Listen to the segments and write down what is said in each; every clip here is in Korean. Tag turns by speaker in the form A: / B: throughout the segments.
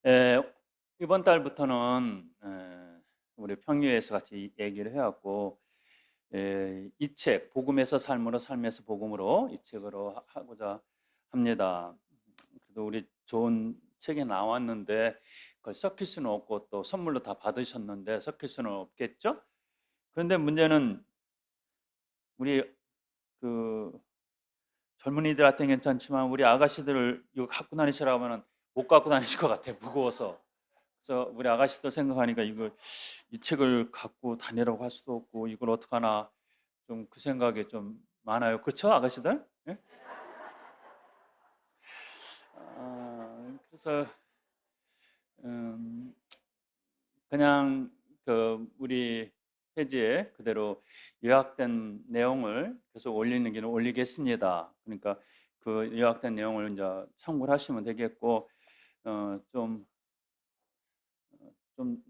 A: 에, 이번 달부터는 우리 평유에서 같이 얘기를 해왔고, 이 책 복음에서 삶으로 삶에서 복음으로 이 책으로 하고자 합니다. 그래도 우리 좋은 책이 나왔는데 그걸 섞일 수는 없고 또 선물로 다 받으셨는데 섞일 수는 없겠죠? 그런데 문제는 우리 그 젊은이들한테는 괜찮지만 우리 아가씨들 이거 갖고 다니시라고 하면 못 갖고 다니실 것 같아, 무거워서. 그래서 우리 아가씨들 생각하니까 이 책을 갖고 다니라고 할 수도 없고 이걸 어떡하나 좀 그 생각이 좀 많아요. 그렇죠, 아가씨들? 예? 그래서 음, 그냥 우리 페이지에 그대로 요약된 내용을 계속 올리는 길은 올리겠습니다. 그러니까 그 요약된 내용을 이제 참고를 하시면 되겠고, 좀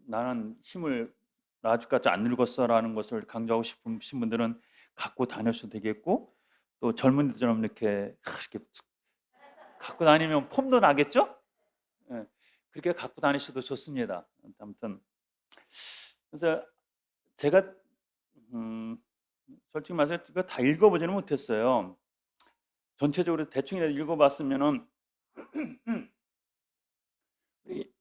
A: 나는 힘을 아직까지 안 늙었어라는 것을 강조하고 싶으신 분들은 갖고 다녀도 되겠고, 또 젊은이들처럼 이렇게 갖고 다니면 폼도 나겠죠? 예, 그렇게 갖고 다니셔도 좋습니다. 아무튼 그래서 제가 음, 솔직히 말해서 이거 다 읽어보지는 못했어요. 전체적으로 대충이라도 읽어봤으면은 우리,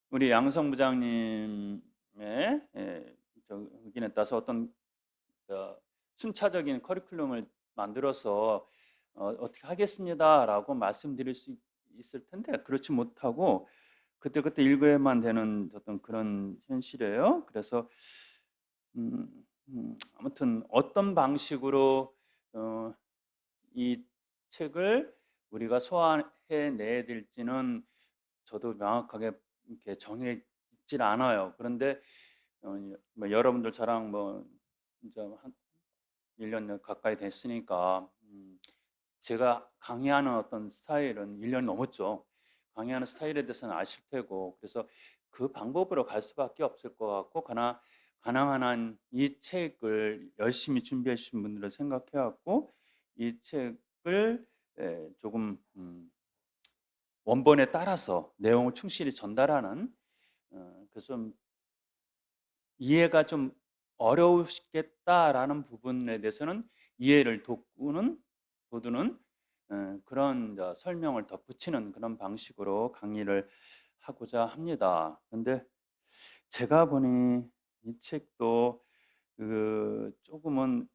A: 우리 양성 부장님의 의견에 따라서 어떤 순차적인 커리큘럼을 만들어서 어떻게 하겠습니다라고 말씀드릴 수 있을 텐데 그렇지 못하고 그때그때 읽어야만 되는 어떤 그런 현실이에요. 그래서 음, 아무튼 어떤 방식으로 어, 이 책을 우리가 소화해내야 될지는 저도 명확하게 이렇게 정해 있질 않아요. 그런데 뭐 여러분들 저랑 뭐 이제 한 1년 가까이 됐으니까 제가 강의하는 어떤 스타일은 1년 넘었죠. 강의하는 스타일에 대해서는 아실 테고 그래서 그 방법으로 갈 수밖에 없을 것 같고 가능한 한 이 책을 열심히 준비해 주신 분들을 생각해 갖고 이 책을 조금 원본에 따라서 내용을 충실히 전달하는 그래서 좀 이해가 좀 어려우시겠다라는 부분에 대해서는 이해를 도두는 그런 설명을 덧붙이는 그런 방식으로 강의를 하고자 합니다. 그런데 제가 보니 이 책도 조금은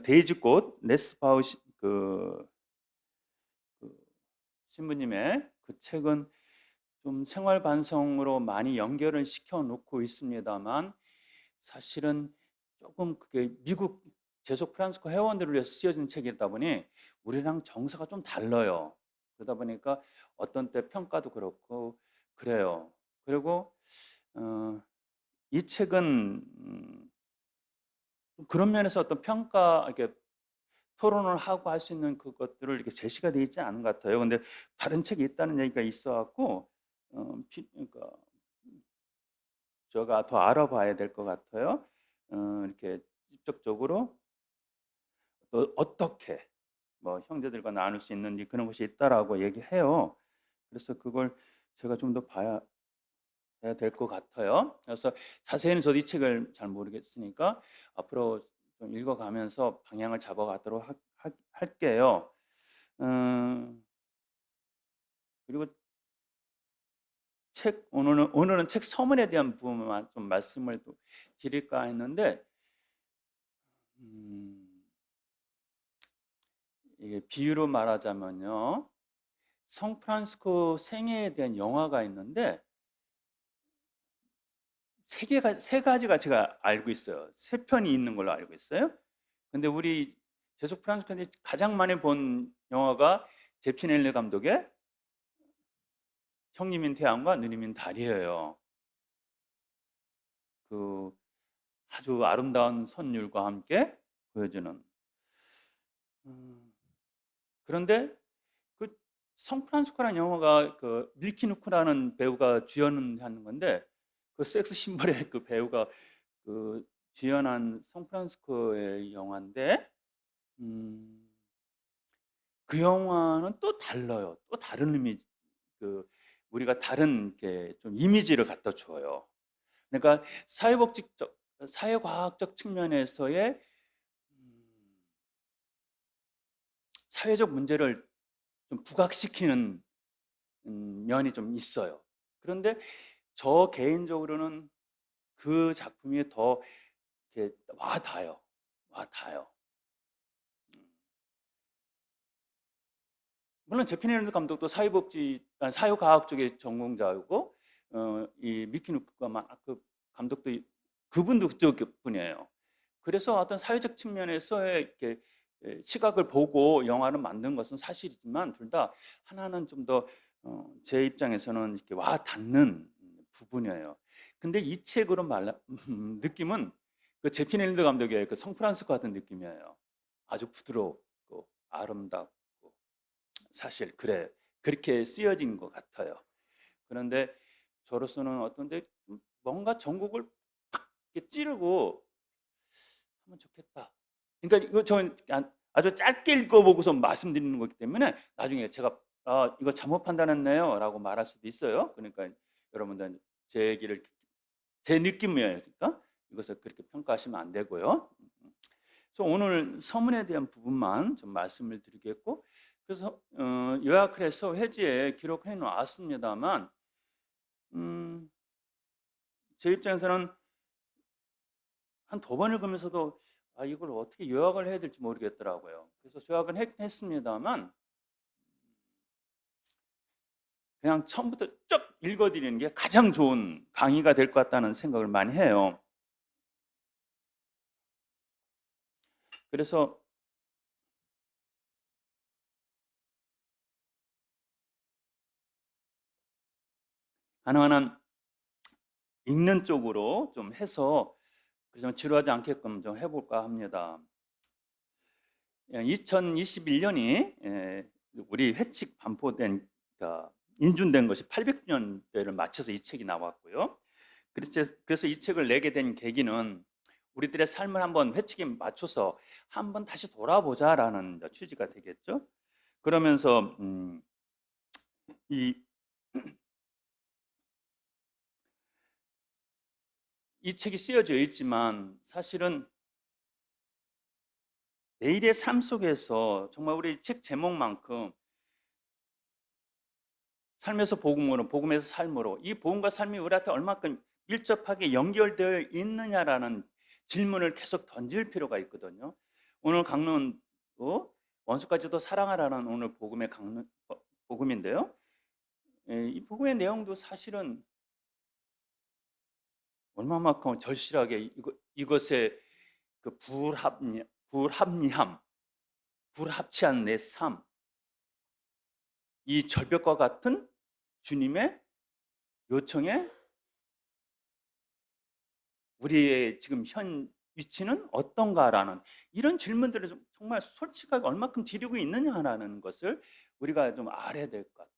A: 데이지꽃 레스파우 그 신부님의 그 책은 좀 생활 반성으로 많이 연결을 시켜 놓고 있습니다만 사실은 조금 그게 미국 제속 프란스코 회원들을 위해서 쓰여진 책이다 보니 우리랑 정서가 좀 달라요. 그러다 보니까 어떤 때 평가도 그렇고 그래요. 그리고 어, 이 책은 그런 면에서 어떤 평가 이렇게 토론을 하고 할 수 있는 그것들을 이렇게 제시가 되어 있지 않은 것 같아요. 근데 다른 책이 있다는 얘기가 있어 갖고 그러니까 제가 더 알아봐야 될 것 같아요. 이렇게 직접적으로 또 어떻게 뭐 형제들과 나눌 수 있는지 그런 것이 있다라고 얘기해요. 그래서 그걸 제가 좀 더 봐야 해야 될 것 같아요. 그래서 자세히는 저도 이 책을 잘 모르겠으니까 앞으로 좀 읽어가면서 방향을 잡아가도록 할게요. 음, 그리고 오늘은 책 서문에 대한 부분만 좀 말씀을 또 드릴까 했는데 음, 이게 비유로 말하자면요, 성프란스코 생애에 대한 영화가 있는데 세 가지가 제가 알고 있어요. 세 편이 있는 걸로 알고 있어요. 근데 우리 제속 프란스코에 가장 많이 본 영화가 제피넬리 감독의 형님인 태양과 누님인 달이에요. 그 아주 아름다운 선율과 함께 보여주는. 음, 그런데 그 성프란스코라는 영화가 그 밀키 누크라는 배우가 주연하는 건데 그 섹스 심벌의 그 배우가 그 주연한 성프란스코의 영화인데 음, 그 영화는 또 달라요. 또 다른 의미, 그 우리가 다른 게 좀 이미지를 갖다 줘요. 그러니까 사회복지적, 사회과학적 측면에서의 사회적 문제를 좀 부각시키는 면이 좀 있어요. 그런데 저 개인적으로는 그 작품이 더 이렇게 와닿아요. 와닿아요. 물론 제피네르 감독도 사회과학 쪽의 전공자이고, 이 미키누크가 그 감독도 그분도 그쪽 분이에요. 그래서 어떤 사회적 측면에서의 이렇게 시각을 보고 영화를 만든 것은 사실이지만, 둘 다 하나는 좀 더 제 입장에서는 이렇게 와 닿는 부분이에요. 근데 이 책으로 느낌은 그 제피네르 감독의 그 성프란스코 같은 느낌이에요. 아주 부드럽고 아름답고, 사실 그렇게 쓰여진 것 같아요. 그런데 저로서는 어떤데 뭔가 전곡을 탁 이렇게 찌르고 하면 좋겠다. 그러니까 이거 전 아주 짧게 읽어보고서 말씀드리는 거기 때문에 나중에 제가 이거 잘못 판단했네요라고 말할 수도 있어요. 그러니까 여러분들 제 얘기를, 제 느낌이에요. 그러니까 이것을 그렇게 평가하시면 안 되고요. 그래서 오늘 서문에 대한 부분만 좀 말씀을 드리겠고, 그래서 요약을 해서 회지에 기록해 놓았습니다만, 음, 제 입장에서는 한 두 번 읽으면서도 이걸 어떻게 요약을 해야 될지 모르겠더라고요. 그래서 요약은 했습니다만, 그냥 처음부터 쭉 읽어드리는 게 가장 좋은 강의가 될 것 같다는 생각을 많이 해요. 그래서 하나하나 읽는 쪽으로 좀 해서 좀 지루하지 않게끔 좀 해볼까 합니다. 2021년이 우리 회칙 반포된, 인준된 것이 800주년대를 맞춰서 이 책이 나왔고요. 그래서 이 책을 내게 된 계기는 우리들의 삶을 한번 회칙에 맞춰서 한번 다시 돌아보자라는 취지가 되겠죠. 그러면서 이, 이 책이 쓰여져 있지만 사실은 내일의 삶 속에서 정말 우리 책 제목만큼 삶에서 복음으로, 복음에서 삶으로, 이 복음과 삶이 우리한테 얼마큼 밀접하게 연결되어 있느냐라는 질문을 계속 던질 필요가 있거든요. 오늘 강론도 원수까지도 사랑하라는 오늘 복음의 복음인데요. 이 복음의 내용도 사실은 얼마만큼 절실하게 이것의 그 불합리함, 불합치한 내 삶, 이 절벽과 같은 주님의 요청에 우리의 지금 현 위치는 어떤가라는 이런 질문들을 정말 솔직하게 얼마큼 드리고 있느냐라는 것을 우리가 좀 알아야 될 것 같아요.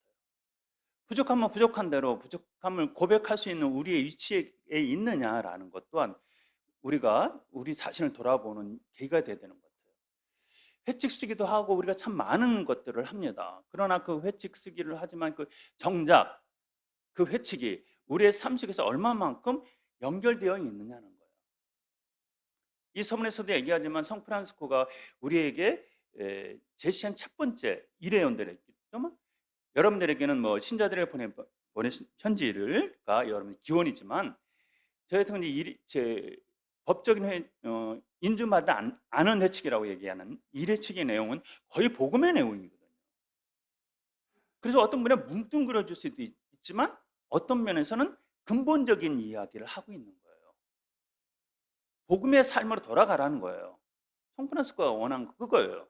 A: 부족하면 부족한 대로 부족함을 고백할 수 있는 우리의 위치에 있느냐라는 것 또한 우리가 우리 자신을 돌아보는 계기가 돼야 되는 것 같아요. 회칙 쓰기도 하고 우리가 참 많은 것들을 합니다. 그러나 그 회칙 쓰기를 하지만 그 정작 그 회칙이 우리의 삶 속에서 얼마만큼 연결되어 있느냐는 거예요. 이 서문에서도 얘기하지만 성프란스코가 우리에게 제시한 첫 번째 일회용들에 있겠죠. 여러분들에게는 뭐 신자들에게 보낸 편지가 여러분 기원이지만 저희 같은 제 법적인 인준받지 않은 회칙이라고 얘기하는 일회칙의 내용은 거의 복음의 내용이거든요. 그래서 어떤 분은 뭉뚱그려줄 수도 있지만 어떤 면에서는 근본적인 이야기를 하고 있는 거예요. 복음의 삶으로 돌아가라는 거예요. 성프란스코가 원한 그거예요.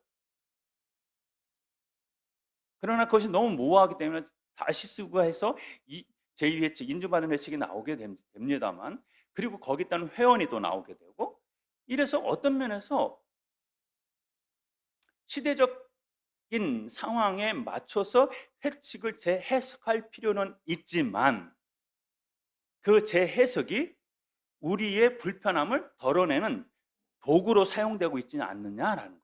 A: 그러나 그것이 너무 모호하기 때문에 다시 쓰고 해서 이 제2회칙, 인준받은 회칙이 나오게 됩니다만, 그리고 거기에 따른 회원이 또 나오게 되고, 이래서 어떤 면에서 시대적인 상황에 맞춰서 회칙을 재해석할 필요는 있지만 그 재해석이 우리의 불편함을 덜어내는 도구로 사용되고 있지는 않느냐라는 거예요.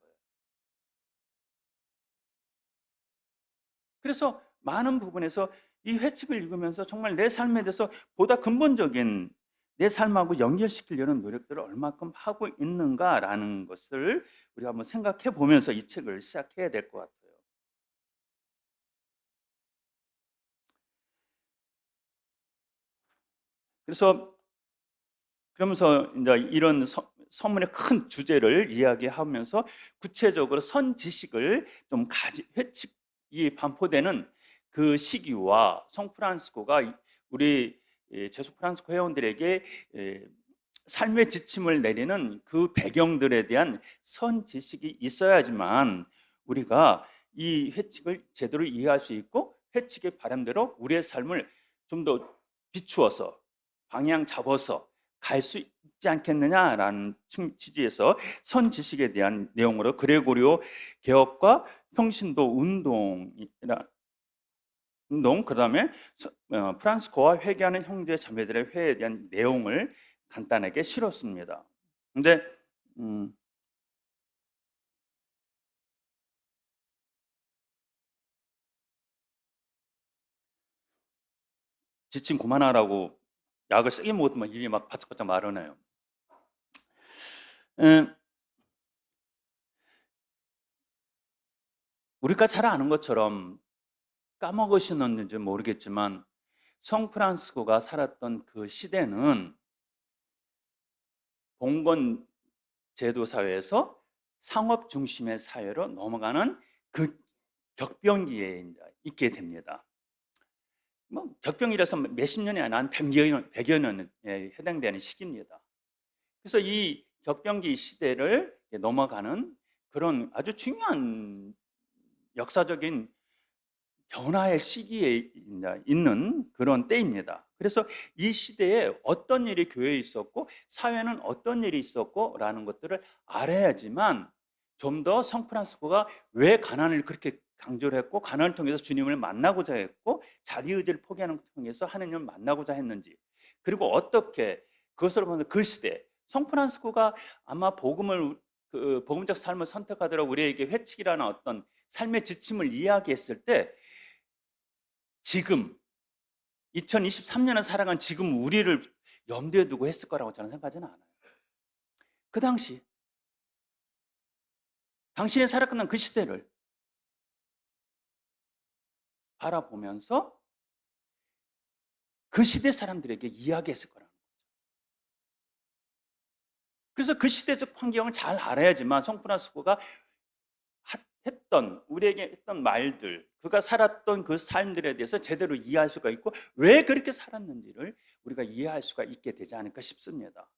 A: 그래서 많은 부분에서 이 회칙을 읽으면서 정말 내 삶에 대해서 보다 근본적인 내 삶하고 연결시키려는 노력들을 얼마큼 하고 있는가라는 것을 우리가 한번 생각해 보면서 이 책을 시작해야 될 것 같아요. 그래서 그러면서 이제 이런 서문의 큰 주제를 이야기하면서 구체적으로 선지식을 좀 회칙이 반포되는 그 시기와 성프란시스코가 우리 제수 프란시스코 회원들에게 삶의 지침을 내리는 그 배경들에 대한 선지식이 있어야지만 우리가 이 회칙을 제대로 이해할 수 있고 회칙의 바람대로 우리의 삶을 좀 더 비추어서 방향 잡아서 갈 수 있지 않겠느냐라는 취지에서 선지식에 대한 내용으로 그레고리오 개혁과 평신도 운동, 그다음에 프란시스코와 회개하는 형제 자매들의 회에 대한 내용을 간단하게 실었습니다. 근데 지침 그만하라고 약을 세게 먹었더만 입이 막 바짝바짝 마르네요. 우리가 잘 아는 것처럼 까먹으시는지 모르겠지만 성프란시스코가 살았던 그 시대는 봉건 제도 사회에서 상업 중심의 사회로 넘어가는 그 격변기에 있게 됩니다. 뭐 격변기라서 몇십 년이 아니라 한 100여 년에 해당되는 시기입니다. 그래서 이 격변기 시대를 넘어가는 그런 아주 중요한 역사적인 변화의 시기에 있는 그런 때입니다. 그래서 이 시대에 어떤 일이 교회에 있었고 사회는 어떤 일이 있었고 라는 것들을 알아야지만 좀 더 성프란시스코가 왜 가난을 그렇게 강조를 했고 가난을 통해서 주님을 만나고자 했고 자기 의지를 포기하는 것을 통해서 하느님을 만나고자 했는지, 그리고 어떻게 그것을 보면 그 시대 성프란시스코가 아마 복음적 삶을 선택하도록 우리에게 회칙이라는 어떤 삶의 지침을 이야기했을 때 지금 2023년을 살아간 지금 우리를 염두에 두고 했을 거라고 저는 생각하지는 않아요. 그 당시 당신이 살아가는 그 시대를 바라보면서 그 시대 사람들에게 이야기했을 거라는 거죠. 그래서 그 시대적 환경을 잘 알아야지만 성프란시스코가 우리에게 했던 말들, 그가 살았던 그 삶들에 대해서 제대로 이해할 수가 있고 왜 그렇게 살았는지를 우리가 이해할 수가 있게 되지 않을까 싶습니다.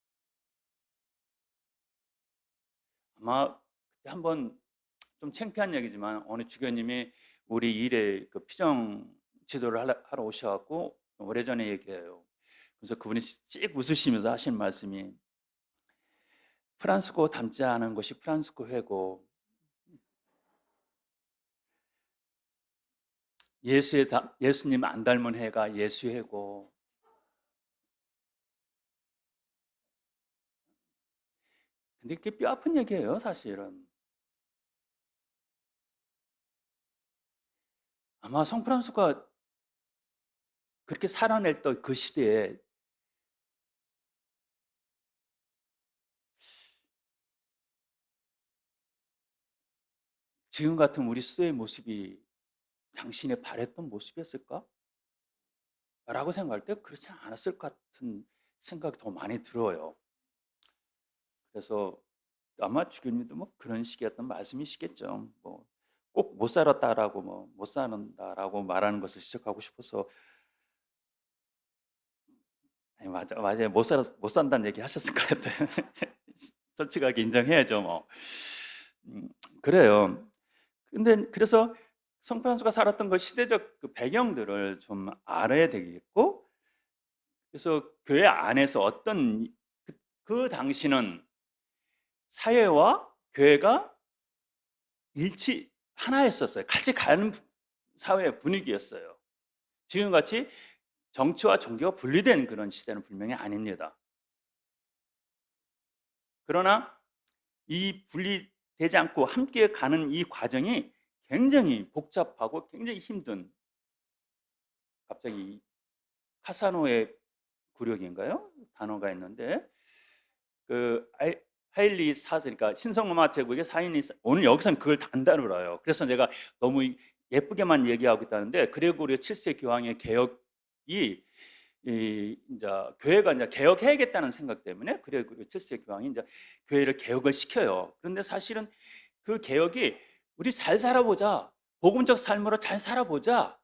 A: 아마 그때 한번 좀 창피한 얘기지만 어느 주교님이 우리 일에 그 피정 지도를 하러 오셔갖고 오래전에 얘기해요. 그래서 그분이 씩 웃으시면서 하신 말씀이 프란시스코 닮지 않은 것이 프란시스코 회고 예수님 안 닮은 해가 예수 해고. 근데 그게 뼈 아픈 얘기예요, 사실은. 아마 성프란시스코가 그렇게 살아냈던 그 시대에 지금 같은 우리 수도의 모습이 당신의 바랬던 모습이었을까? 라고 생각할 때 그렇지 않았을 것 같은 생각이 더 많이 들어요. 그래서 아마 주교님도 뭐 그런 식이었던 말씀이시겠죠. 뭐 꼭 못 살았다라고 뭐 못 사는다라고 말하는 것을 지적하고 싶어서 아니, 맞아요. 못 산다는 얘기 하셨을 것 같아요. 솔직하게 인정해야죠, 뭐. 음, 그래요. 근데 그래서 성프란스가 살았던 그 시대적 그 배경들을 좀 알아야 되겠고, 그래서 교회 안에서 그 당시는 사회와 교회가 하나였었어요. 같이 가는 사회 분위기였어요. 지금같이 정치와 종교가 분리된 그런 시대는 분명히 아닙니다. 그러나 이 분리되지 않고 함께 가는 이 과정이 굉장히 복잡하고 굉장히 힘든, 갑자기 카사노의 구력인가요? 단어가 있는데 그 하일리 사세, 그러니까 신성로마 제국의 사인이, 오늘 여기서는 그걸 안 다루어요. 그래서 제가 너무 예쁘게만 얘기하고 있다는데, 그레고리오 7세 교황의 개혁이 이제 교회가 이제 개혁해야겠다는 생각 때문에 그레고리오 7세 교황이 이제 교회를 개혁을 시켜요. 그런데 사실은 그 개혁이 우리 잘 살아보자, 복음적 삶으로 잘 살아보자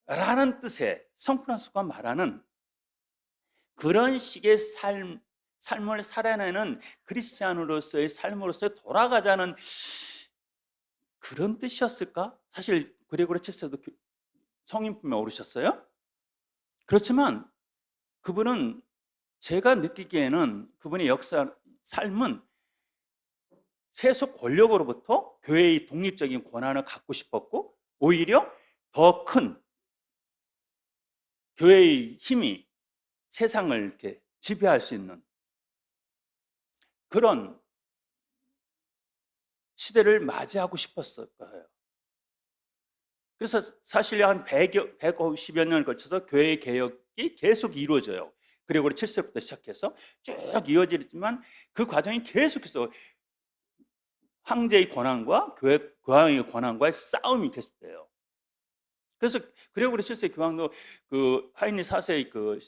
A: 라는 뜻의, 성프란스가 말하는 그런 식의 삶을 살아내는 크리스찬으로서의 삶으로서 돌아가자는 그런 뜻이었을까? 사실 그레고리 7세도 성인품에 오르셨어요. 그렇지만 그분은, 제가 느끼기에는 그분의 삶은 세속 권력으로부터 교회의 독립적인 권한을 갖고 싶었고, 오히려 더 큰 교회의 힘이 세상을 이렇게 지배할 수 있는 그런 시대를 맞이하고 싶었을 거예요. 그래서 사실 한 150여 년을 걸쳐서 교회 개혁이 계속 이루어져요. 그리고 7세부터 시작해서 쭉 이어지지만 그 과정이 계속해서 황제의 권한과 교황의 권한과의 싸움이 계속돼요. 그래서 그레고리 7세 교황도 그 하인리 4세의 그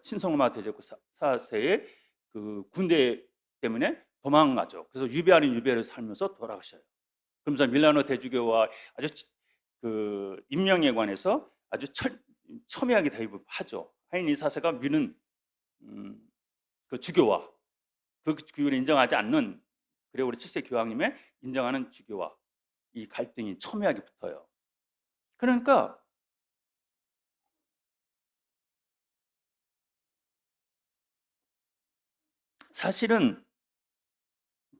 A: 신성로마 대제국 4세의 그 군대 때문에 도망가죠. 그래서 유배 아닌 유배를 살면서 돌아가셔요. 그러면서 밀라노 대주교와 아주 그 임명에 관해서 아주 첨예하게 대입을 하죠. 하인리 4세가 미는 그 주교와 그 주교를 인정하지 않는 그레고리 7세 교황님의 인정하는 주교와 이 갈등이 첨예하게 붙어요. 그러니까 사실은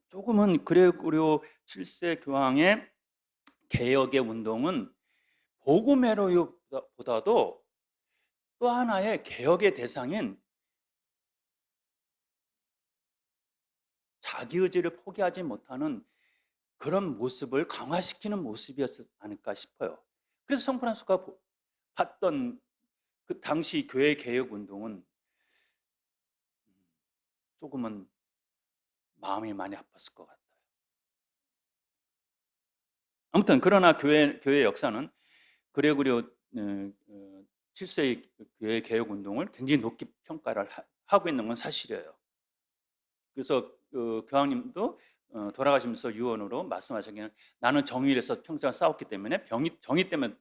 A: 조금은 그레고리오 7세 교황의 개혁의 운동은 보고메로보다도 또 하나의 개혁의 대상인 자기 의지를 포기하지 못하는 그런 모습을 강화시키는 모습이었지 않을까 싶어요. 그래서 성프란스가 봤던 그 당시 교회 개혁 운동은 조금은 마음이 많이 아팠을 것 같아요. 아무튼 그러나 교회 역사는 그레고리오 7세의 교회 개혁 운동을 굉장히 높게 평가를 하고 있는 건 사실이에요. 그래서 그 교황님도 돌아가시면서 유언으로 말씀하시기는, 나는 정의에서 평생 싸웠기 때문에 정의 때문에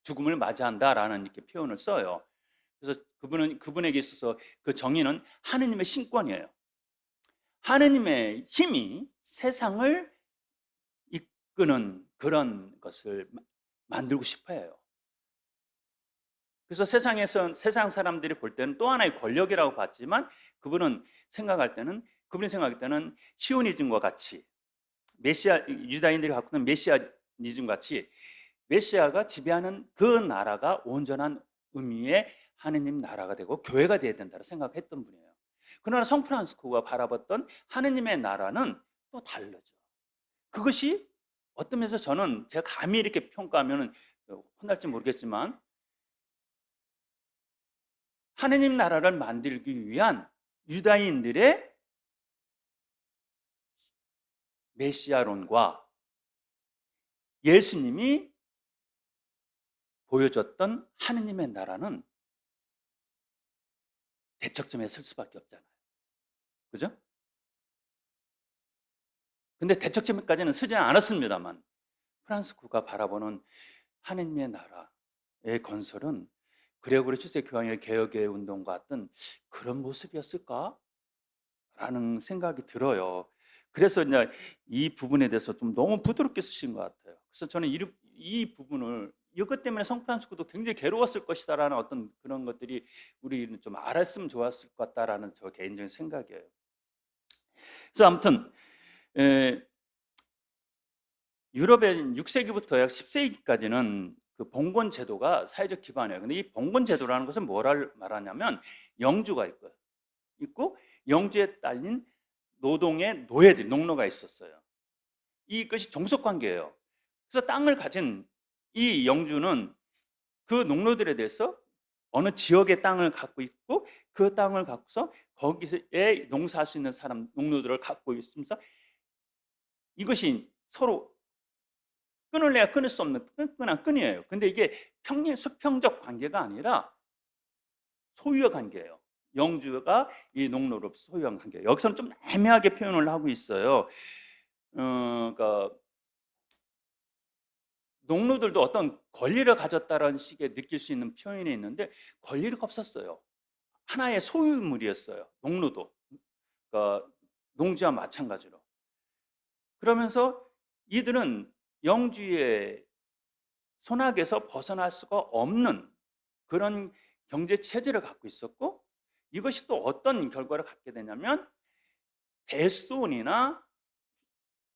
A: 죽음을 맞이한다라는 이렇게 표현을 써요. 그래서 그분에게 있어서 그 정의는 하느님의 신권이에요. 하느님의 힘이 세상을 이끄는 그런 것을 만들고 싶어해요. 그래서 세상 사람들이 볼 때는 또 하나의 권력이라고 봤지만, 그분이 생각할 때는 시오니즘과 같이, 유다인들이 갖고 있는 메시아니즘 같이 메시아가 지배하는 그 나라가 온전한 의미의 하느님 나라가 되고 교회가 되어야 된다고 생각했던 분이에요. 그러나 성프란시스코가 바라봤던 하느님의 나라는 또 다르죠. 그것이 어떤 면에서 저는, 제가 감히 이렇게 평가하면 혼날지 모르겠지만, 하느님 나라를 만들기 위한 유다인들의 메시아론과 예수님이 보여줬던 하느님의 나라는 대척점에 설 수밖에 없잖아요. 그죠? 근데 대척점까지는 서지 않았습니다만, 프란시스코가 바라보는 하느님의 나라의 건설은 그레고리 7세 교황의 개혁의 운동과 같은 그런 모습이었을까? 라는 생각이 들어요. 그래서 이제 이 부분에 대해서 좀 너무 부드럽게 쓰신 것 같아요. 그래서 저는 이 부분을, 이것 때문에 성프란시스코도 굉장히 괴로웠을 것이다라는 어떤 그런 것들이 우리는 좀 알았으면 좋았을 것 같다라는 저 개인적인 생각이에요. 그래서 아무튼 유럽의 6세기부터 약 10세기까지는 그 봉건 제도가 사회적 기반이에요. 근데 이 봉건 제도라는 것은 뭐를 말하냐면, 영주가 있고 영주에 딸린 노동의 노예들, 농노가 있었어요. 이것이 종속 관계예요. 그래서 땅을 가진 이 영주는 그 농노들에 대해서 어느 지역의 땅을 갖고 있고 그 땅을 갖고서 거기서에 농사할 수 있는 사람 농노들을 갖고 있으면서 이것이 서로 끊을래야 끊을 수 없는 끈끈한 끈이에요. 근데 이게 수평적 관계가 아니라 소유의 관계예요. 영주가 이 농노를 소유한 관계. 여기서는 좀 애매하게 표현을 하고 있어요. 그러니까 농노들도 어떤 권리를 가졌다는 식의 느낄 수 있는 표현이 있는데 권리가 없었어요. 하나의 소유물이었어요. 농노도. 그러니까 농지와 마찬가지로. 그러면서 이들은 영주의 손아귀에서 벗어날 수가 없는 그런 경제 체제를 갖고 있었고, 이것이 또 어떤 결과를 갖게 되냐면 대수원이나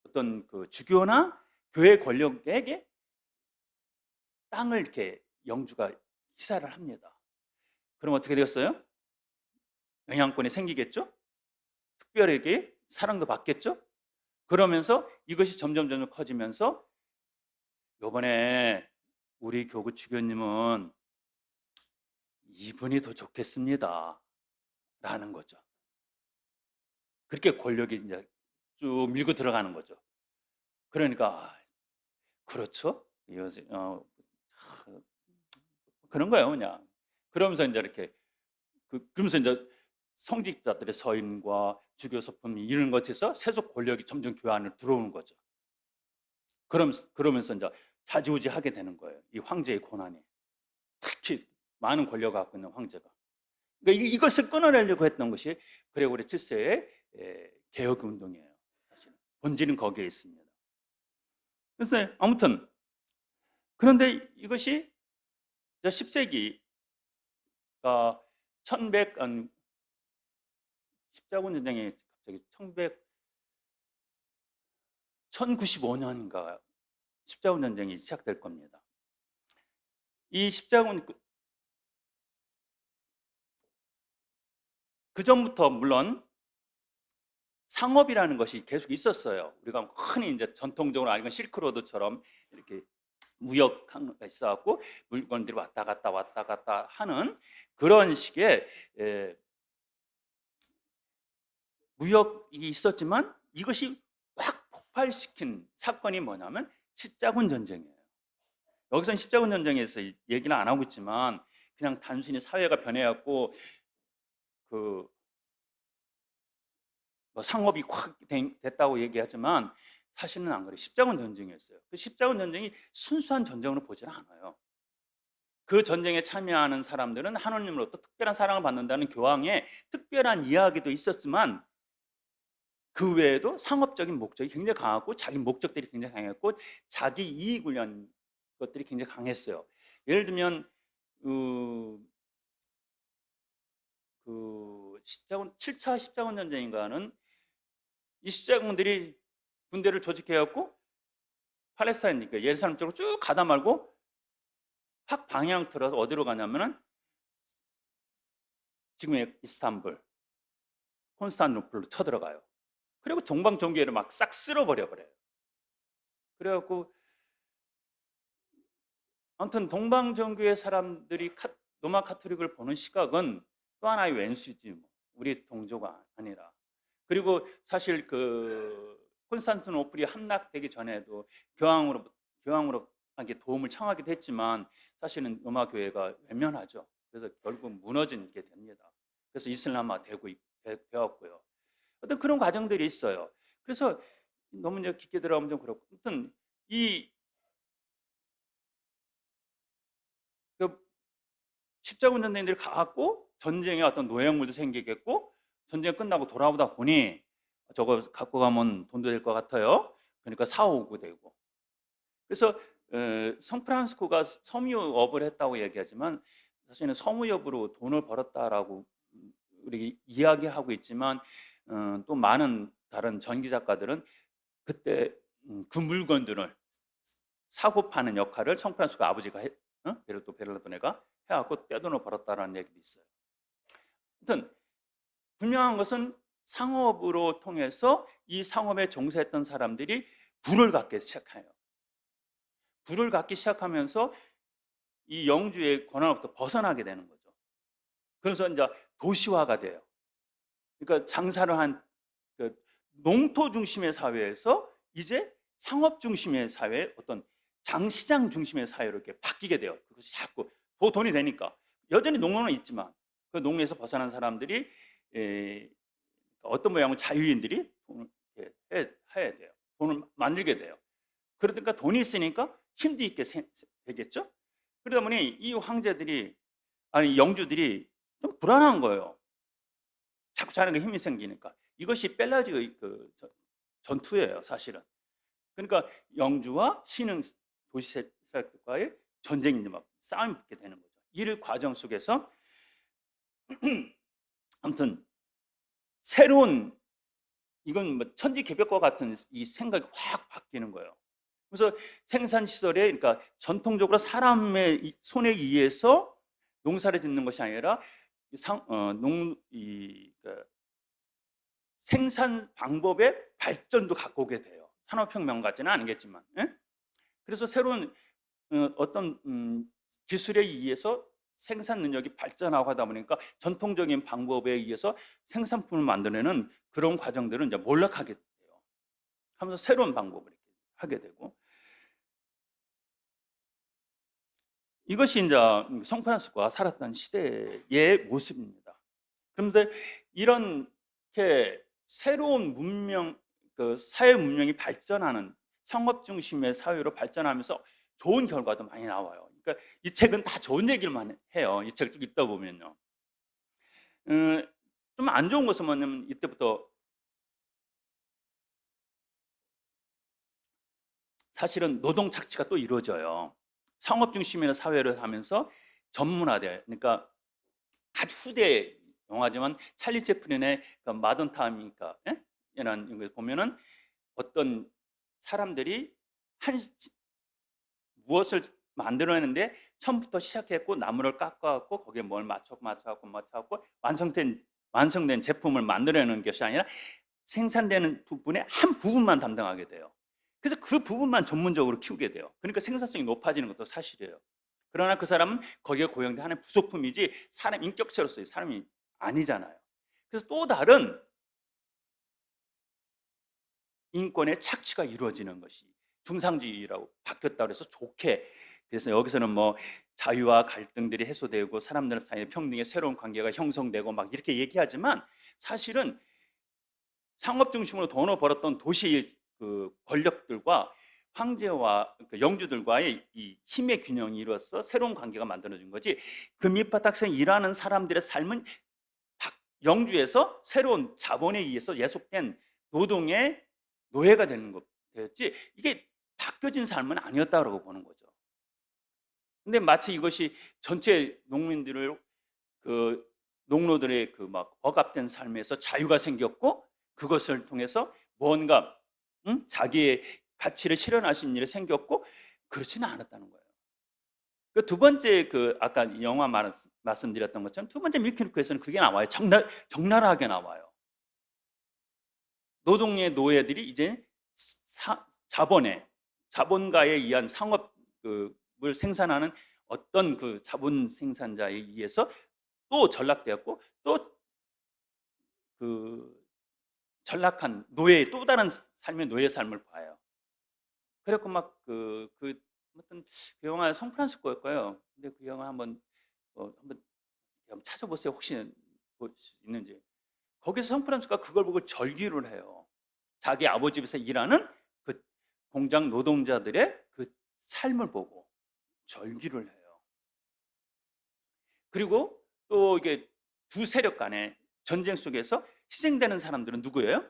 A: 어떤 그 주교나 교회 권력에게 땅을 이렇게 영주가 희사를 합니다. 그럼 어떻게 되었어요? 영향권이 생기겠죠? 특별하게 사랑도 받겠죠? 그러면서 이것이 점점 커지면서 요번에 우리 교구 주교님은 이분이 더 좋겠습니다 라는 거죠. 그렇게 권력이 이제 쭉 밀고 들어가는 거죠. 그러니까 그렇죠? 그런 거예요, 그냥. 그러면서 이제 이렇게 그러면서 이제 성직자들의 서임과 주교 소품 이런 것에서 세속 권력이 점점 교회 안으로 들어오는 거죠. 그러면서 이제 좌지우지하게 되는 거예요. 이 황제의 고난이. 특히 많은 권력을 갖고 있는 황제가. 그러니까 이것을 끊어내려고 했던 것이 그레고리 7세의 개혁 운동이에요. 사실은 본질은 거기에 있습니다. 그래서 아무튼 그런데 이것이 10세기가 십자군 전쟁이 갑자기 1095년인가 십자군 전쟁이 시작될 겁니다. 이 십자군 그 전부터 물론 상업이라는 것이 계속 있었어요. 우리가 흔히 이제 전통적으로 알고 실크로드처럼 이렇게 무역가 있어갖고 물건들이 왔다 갔다 하는 그런 식의 무역이 있었지만 이것이 확 폭발시킨 사건이 뭐냐면 십자군 전쟁이에요. 여기서는 십자군 전쟁에서 얘기는 안 하고 있지만 그냥 단순히 사회가 변해갖고 뭐 상업이 확 됐다고 얘기하지만 사실은 안 그래요. 십자군 전쟁이었어요. 그 십자군 전쟁이 순수한 전쟁으로 보지는 않아요. 그 전쟁에 참여하는 사람들은 하나님으로부터 특별한 사랑을 받는다는 교황의 특별한 이야기도 있었지만 그 외에도 상업적인 목적이 굉장히 강하고 자기 목적들이 굉장히 강했고 자기 이익을 위한 것들이 굉장히 강했어요. 예를 들면 7차 십자군 전쟁인가는 이 십자군들이 군대를 조직해갖고 팔레스타인, 그러니까 예루살렘 쪽으로 쭉 가다 말고 확 방향 틀어서 어디로 가냐면은 지금의 이스탄불, 콘스탄티노플로 쳐들어가요. 그리고 정방정교회를 막 싹 쓸어버려요. 그래갖고 아무튼 동방정교회 사람들이 로마 카톨릭을 보는 시각은 또 하나의 왼수지, 우리 동조가 아니라. 그리고 사실 콘스탄티노플이 함락되기 전에도 교황으로 도움을 청하기도 했지만 사실은 로마 교회가 외면하죠. 그래서 결국 무너지게 됩니다. 그래서 이슬람화 되었고요. 어떤 그런 과정들이 있어요. 그래서 너무 이제 깊게 들어가면 좀 그렇고, 아무튼 십자군 전쟁들이 가고 전쟁에 어떤 노획물도 생기겠고 전쟁 끝나고 돌아오다 보니 저거 갖고 가면 돈도 될 것 같아요. 그러니까 사오고 되고. 그래서 성프란시스코가 섬유업을 했다고 얘기하지만 사실은 섬유업으로 돈을 벌었다라고 우리 이야기하고 있지만 또 많은 다른 전기 작가들은 그때 그 물건들을 사고 파는 역할을 성프란시스코 아버지가 베를라도네가 해갖고 떼돈을 벌었다라는 얘기도 있어요. 아무튼 분명한 것은 상업으로 통해서 이 상업에 종사했던 사람들이 부를 갖기 시작해요. 부를 갖기 시작하면서 이 영주의 권한으로부터 벗어나게 되는 거죠. 그래서 이제 도시화가 돼요. 그러니까 장사를 한 그 농토 중심의 사회에서 이제 상업 중심의 사회, 어떤 장시장 중심의 사회로 이렇게 바뀌게 돼요. 그것이 자꾸 돈이 되니까. 여전히 농로는 있지만 그 농로에서 벗어난 사람들이 어떤 모양의 자유인들이 돈을 해야 돼요. 돈을 만들게 돼요. 그러니까 돈이 있으니까 힘도 있게 되겠죠. 그러다 보니 이 황제들이, 아니 영주들이 좀 불안한 거예요. 자꾸 자기에게 힘이 생기니까. 이것이 펠라지의 그 전투예요, 사실은. 그러니까 영주와 신흥 도시 세력과의 전쟁이 막 싸움이 붙게 되는 거죠. 이 과정 속에서 아무튼 새로운, 이건 뭐 천지개벽과 같은 이 생각이 확 바뀌는 거예요. 그래서 생산 시설에, 그러니까 전통적으로 사람의 손에 의해서 농사를 짓는 것이 아니라 생산 방법의 발전도 갖고 오게 돼요. 산업혁명 같지는 않겠지만. 예? 그래서 새로운 어떤 기술에 의해서 생산 능력이 발전하고 하다 보니까 전통적인 방법에 의해서 생산품을 만들어내는 그런 과정들은 이제 몰락하게 돼요. 하면서 새로운 방법을 이렇게 하게 되고, 이것이 이제 성프란시스코가 살았던 시대의 모습입니다. 그런데 이렇게 새로운 문명, 그 사회 문명이 발전하는 상업 중심의 사회로 발전하면서 좋은 결과도 많이 나와요. 그러니까 이 책은 다 좋은 얘기만 해요. 이 책을 쭉 읽다 보면요. 좀 안 좋은 것은 뭐냐면 이때부터 사실은 노동 착취가 또 이루어져요. 상업 중심의 사회를 하면서 전문화돼. 그러니까 아주 후대 영화지만 찰리 채플린의 그 마던 타임이니까, 이런 걸 보면은 어떤 사람들이 무엇을 만들어내는데 처음부터 시작했고 나무를 깎아갖고 거기에 뭘 맞춰갖고 완성된 제품을 만들어내는 것이 아니라 생산되는 부분의 한 부분만 담당하게 돼요. 그래서 그 부분만 전문적으로 키우게 돼요. 그러니까 생산성이 높아지는 것도 사실이에요. 그러나 그 사람은 거기에 고용된 하나의 부속품이지 사람 인격체로서의 사람이 아니잖아요. 그래서 또 다른 인권의 착취가 이루어지는 것이 중상주의라고 바뀌었다고 해서 좋게, 그래서 여기서는 뭐 자유와 갈등들이 해소되고 사람들 사이의 평등의 새로운 관계가 형성되고 막 이렇게 얘기하지만 사실은 상업 중심으로 돈을 벌었던 도시의 그 권력들과 황제와 그 영주들과의 이 힘의 균형이 이루어서 새로운 관계가 만들어진 거지, 그 밑바닥에서 일하는 사람들의 삶은 영주에서 새로운 자본에 의해서 예속된 노동의 노예가 되는 거였지, 이게 바뀌어진 삶은 아니었다고 보는 거죠. 근데 마치 이것이 전체 농민들을, 그 농노들의 그 막 억압된 삶에서 자유가 생겼고 그것을 통해서 뭔가 자기의 가치를 실현할 수 있는 일이 생겼고, 그렇지는 않았다는 거예요. 그 두 번째, 그 아까 영화 말씀드렸던 것처럼 두 번째 미키누크에서는 그게 나와요. 적나라하게 나와요. 노동의 노예들이 이제 자본가에 의한 상업을 생산하는 어떤 그 자본 생산자에 의해서 또 전락되었고, 또 그 전락한 노예의 또 다른 삶의 노예 삶을 봐요. 그래갖고 막 어떤 그 영화 성프란시스코일까요? 근데 그 영화 한번 찾아보세요. 혹시 볼 수 있는지. 거기서 성프란시스코가 그걸 보고 절규를 해요. 자기 아버지 집에서 일하는 그 공장 노동자들의 그 삶을 보고 절규를 해요. 그리고 또 이게 두 세력 간의 전쟁 속에서 희생되는 사람들은 누구예요?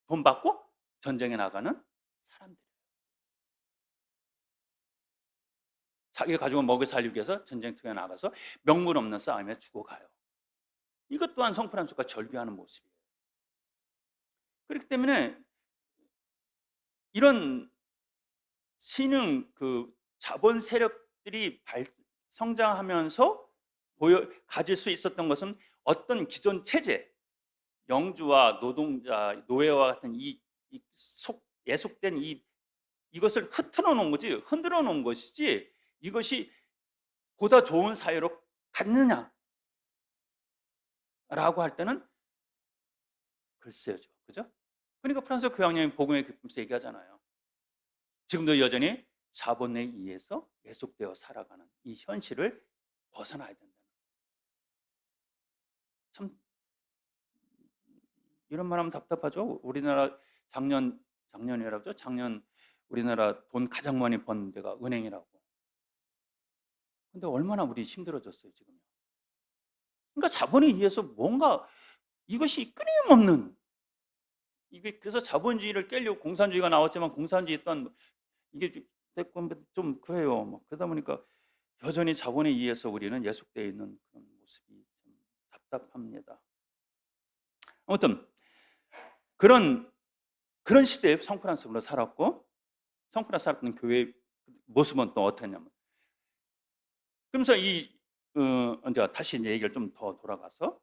A: 돈 받고 전쟁에 나가는 사람들이에요. 자기가 가지고 먹여 살리기 위해서 전쟁터에 나가서 명분 없는 싸움에 죽어가요. 이것 또한 성프란시스코가 절규하는 모습이에요. 그렇기 때문에 이런 신흥 그 자본 세력들이 성장하면서 가질 수 있었던 것은 어떤 기존 체제, 영주와 노동자, 노예와 같은 이 예속된 이 이것을 흐트러 놓은 거지, 흔들어 놓은 것이지, 이것이 보다 좋은 사회로 갔느냐라고 할 때는 글쎄요죠. 그죠? 그러니까 프랑스 교황령이 복음의 기쁨에서 얘기하잖아요. 지금도 여전히 자본에 의해서 예속되어 살아가는 이 현실을 벗어나야 된다. 참 이런 말하면 답답하죠. 우리나라 작년이라죠. 작년 우리나라 돈 가장 많이 번 데가 은행이라고. 근데 얼마나 우리 힘들어졌어요 지금. 그러니까 자본에 의해서 뭔가 이것이 끊임없는 이게 그래서 자본주의를 깨려고 공산주의가 나왔지만 공산주의 또한 이게 좀 그래요. 뭐 그러다 보니까 여전히 자본에 의해서 우리는 예속되어 있는 그런 모습이 좀 답답합니다. 아무튼 그런 시대에 성프란스로 살았고 성프란스 살았던 교회의 모습은 또 어땠냐면 그러면서 이제 다시 이제 얘기를 좀 더 돌아가서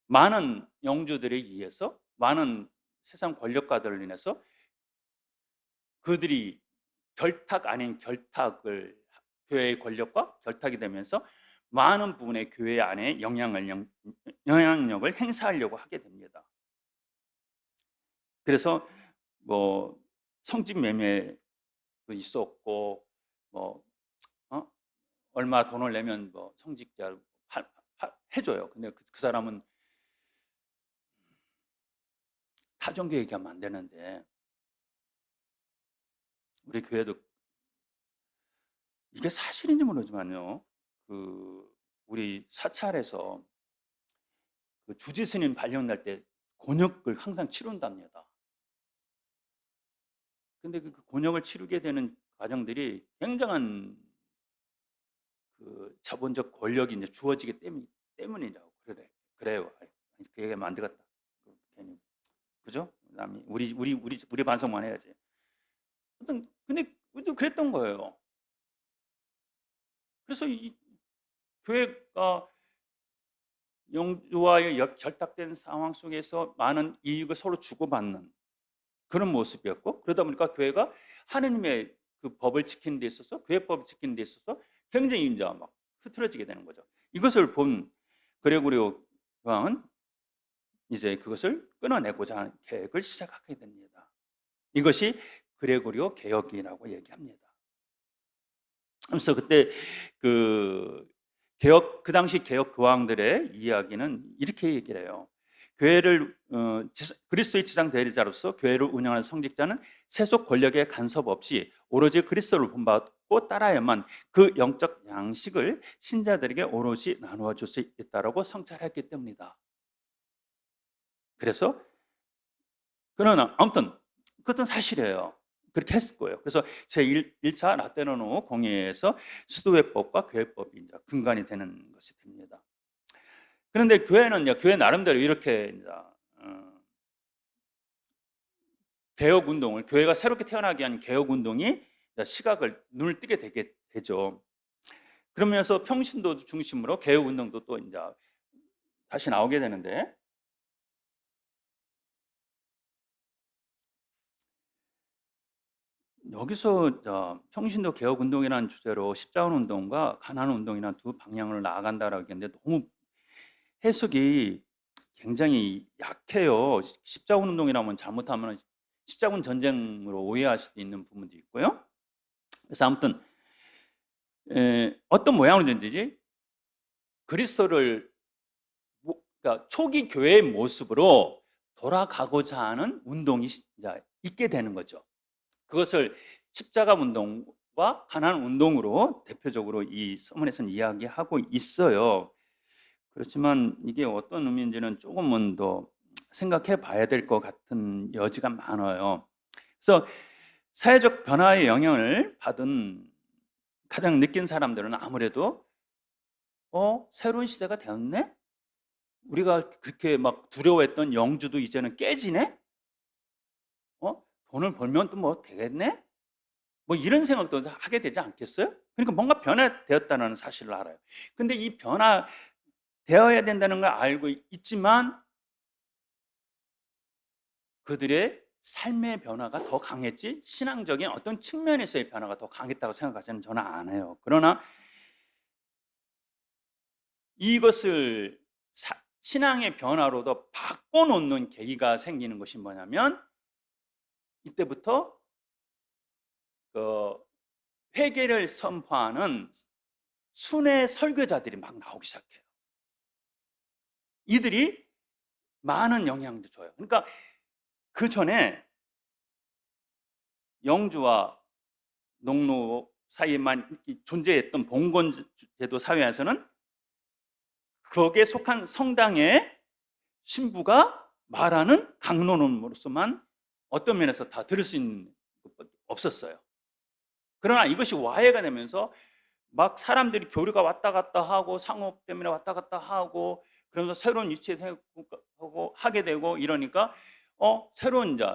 A: 많은 영주들에 의해서 많은 세상 권력가들을 인해서 그들이 결탁 아닌 결탁을 교회의 권력과 결탁이 되면서 많은 부분의 교회 안에 영향력을 행사하려고 하게 됩니다. 그래서 뭐 성직 매매도 있었고 뭐 얼마 돈을 내면 뭐 성직자 해줘요. 근데 그 사람은 타종교 얘기하면 안 되는데 우리 교회도 이게 사실인지 모르지만요. 우리 사찰에서 주지스님 발령날 때 곤욕을 항상 치룬답니다. 근데 그 곤욕을 치르게 되는 과정들이 굉장한 자본적 권력이 이제 주어지기 때문이라고 그래요. 그 얘기하면 안 되겠다. 괜히 그죠? 남이 우리 반성만 해야지. 근데 그랬던 거예요. 그래서 이 교회가 영주와의 결탁된 상황 속에서 많은 이익을 서로 주고받는 그런 모습이었고 그러다 보니까 교회가 하느님의 그 법을 지키는 데 있어서 교회법을 지키는 데 있어서 굉장히 이제 막 흐트러지게 되는 거죠. 이것을 본 그레고리오 교황은 이제 그것을 끊어내고자 하는 계획을 시작하게 됩니다. 이것이 그레고리오 개혁이라고 얘기합니다. 그래서 그때 그 당시 개혁 교황들의 이야기는 이렇게 얘기를 해요. 교회를 그리스도의 지상 대리자로서 교회를 운영하는 성직자는 세속 권력의 간섭 없이 오로지 그리스도를 본받고 따라야만 그 영적 양식을 신자들에게 오롯이 나누어 줄 수 있다라고 성찰했기 때문이다. 그래서 그러나 아무튼 그것은 사실이에요. 그렇게 했을 거예요. 그래서 제1차 라테노 공의회에서 수도회법과 교회법이 이제 근간이 되는 것이 됩니다. 그런데 교회는 교회 나름대로 이렇게 이제 개혁 운동을 교회가 새롭게 태어나게 한 개혁 운동이 시각을 눈을 뜨게 되죠. 그러면서 평신도 중심으로 개혁 운동도 또 이제 다시 나오게 되는데 여기서 평신도 개혁 운동이라는 주제로 십자군 운동과 가난 운동이라는 두 방향으로 나아간다라고 했는데 너무 해석이 굉장히 약해요. 십자군 운동이라면 잘못하면 십자군 전쟁으로 오해할 수도 있는 부분도 있고요. 그래서 아무튼 어떤 모양으로든지 그리스도를 그러니까 초기 교회의 모습으로 돌아가고자 하는 운동이 이제 있게 되는 거죠. 그것을 십자가 운동과 가난 운동으로 대표적으로 이 서문에서는 이야기하고 있어요. 그렇지만 이게 어떤 의미인지는 조금은 더 생각해 봐야 될 것 같은 여지가 많아요. 그래서 사회적 변화의 영향을 받은 가장 느낀 사람들은 아무래도 새로운 시대가 되었네? 우리가 그렇게 막 두려워했던 영주도 이제는 깨지네? 돈을 벌면 또 뭐 되겠네? 뭐 이런 생각도 하게 되지 않겠어요? 그러니까 뭔가 변화되었다는 사실을 알아요. 근데 이 변화되어야 된다는 걸 알고 있지만 그들의 삶의 변화가 더 강했지 신앙적인 어떤 측면에서의 변화가 더 강했다고 생각하지는 저는 안 해요. 그러나 이것을 신앙의 변화로도 바꿔놓는 계기가 생기는 것이 뭐냐면 이때부터 그 회개를 선포하는 순회 설교자들이 막 나오기 시작해요. 이들이 많은 영향도 줘요. 그러니까 그 전에 영주와 농노 사이에만 존재했던 봉건제도 사회에서는 거기에 속한 성당의 신부가 말하는 강론으로서만 어떤 면에서 다 들을 수 있는 것밖에 없었어요. 그러나 이것이 와해가 되면서 막 사람들이 교류가 왔다 갔다 하고 상업 때문에 왔다 갔다 하고 그러면서 새로운 위치에 생각하고 하게 되고 이러니까 새로운 이제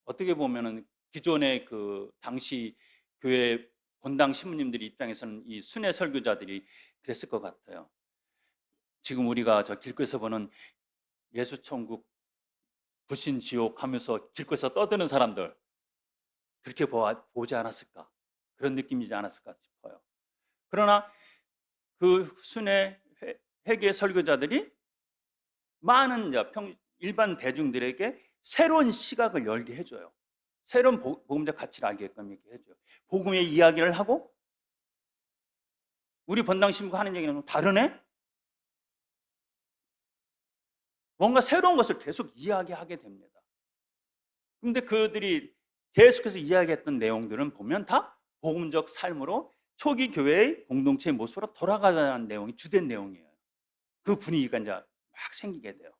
A: 어떻게 보면은 기존의 그 당시 교회 본당 신부님들 입장에서는 이 순회 설교자들이 그랬을 것 같아요. 지금 우리가 저 길거리에서 보는 예수천국, 불신지옥 하면서 길거리에서 떠드는 사람들 그렇게 보지 않았을까? 그런 느낌이지 않았을까 싶어요. 그러나 그 순회 회계 설교자들이 많은 일반 대중들에게 새로운 시각을 열게 해줘요. 새로운 복음적 가치를 알게끔 이렇게 해줘요. 복음의 이야기를 하고 우리 본당 신부가 하는 얘기는 좀 다르네? 뭔가 새로운 것을 계속 이야기하게 됩니다. 그런데 그들이 계속해서 이야기했던 내용들은 보면 다 복음적 삶으로 초기 교회의 공동체의 모습으로 돌아가자는 내용이 주된 내용이에요. 그 분위기가 이제 막 생기게 돼요.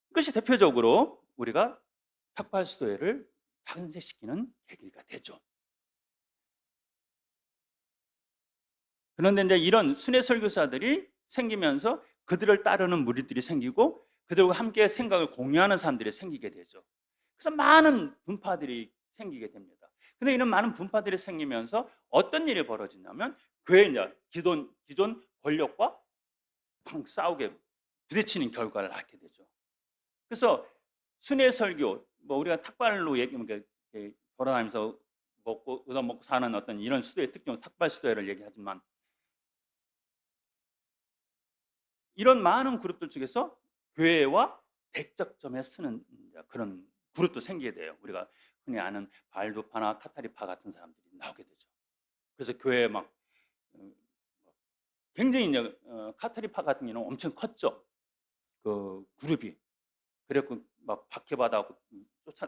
A: 그것이 대표적으로 우리가 탁발수도회를 탄생시키는 계기가 되죠. 그런데 이제 이런 순회 설교사들이 생기면서 그들을 따르는 무리들이 생기고 그들과 함께 생각을 공유하는 사람들이 생기게 되죠. 그래서 많은 분파들이 생기게 됩니다. 근데 이런 많은 분파들이 생기면서 어떤 일이 벌어지냐면 교회 기존 권력과 싸우게 부딪히는 결과를 낳게 되죠. 그래서 순회 설교, 뭐 우리가 탁발로 돌아다니면서 얻어먹고 사는 어떤 이런 수도의 특징, 탁발 수도회를 얘기하지만 이런 많은 그룹들 중에서 교회와 대적점에 서는 그런 그룹도 생기게 돼요. 우리가 흔히 아는 발두파나 카타리파 같은 사람들이 나오게 되죠. 그래서 교회에 막 굉장히 카타리파 같은 경우는 엄청 컸죠. 그 그룹이. 그래갖고 막 박해받아고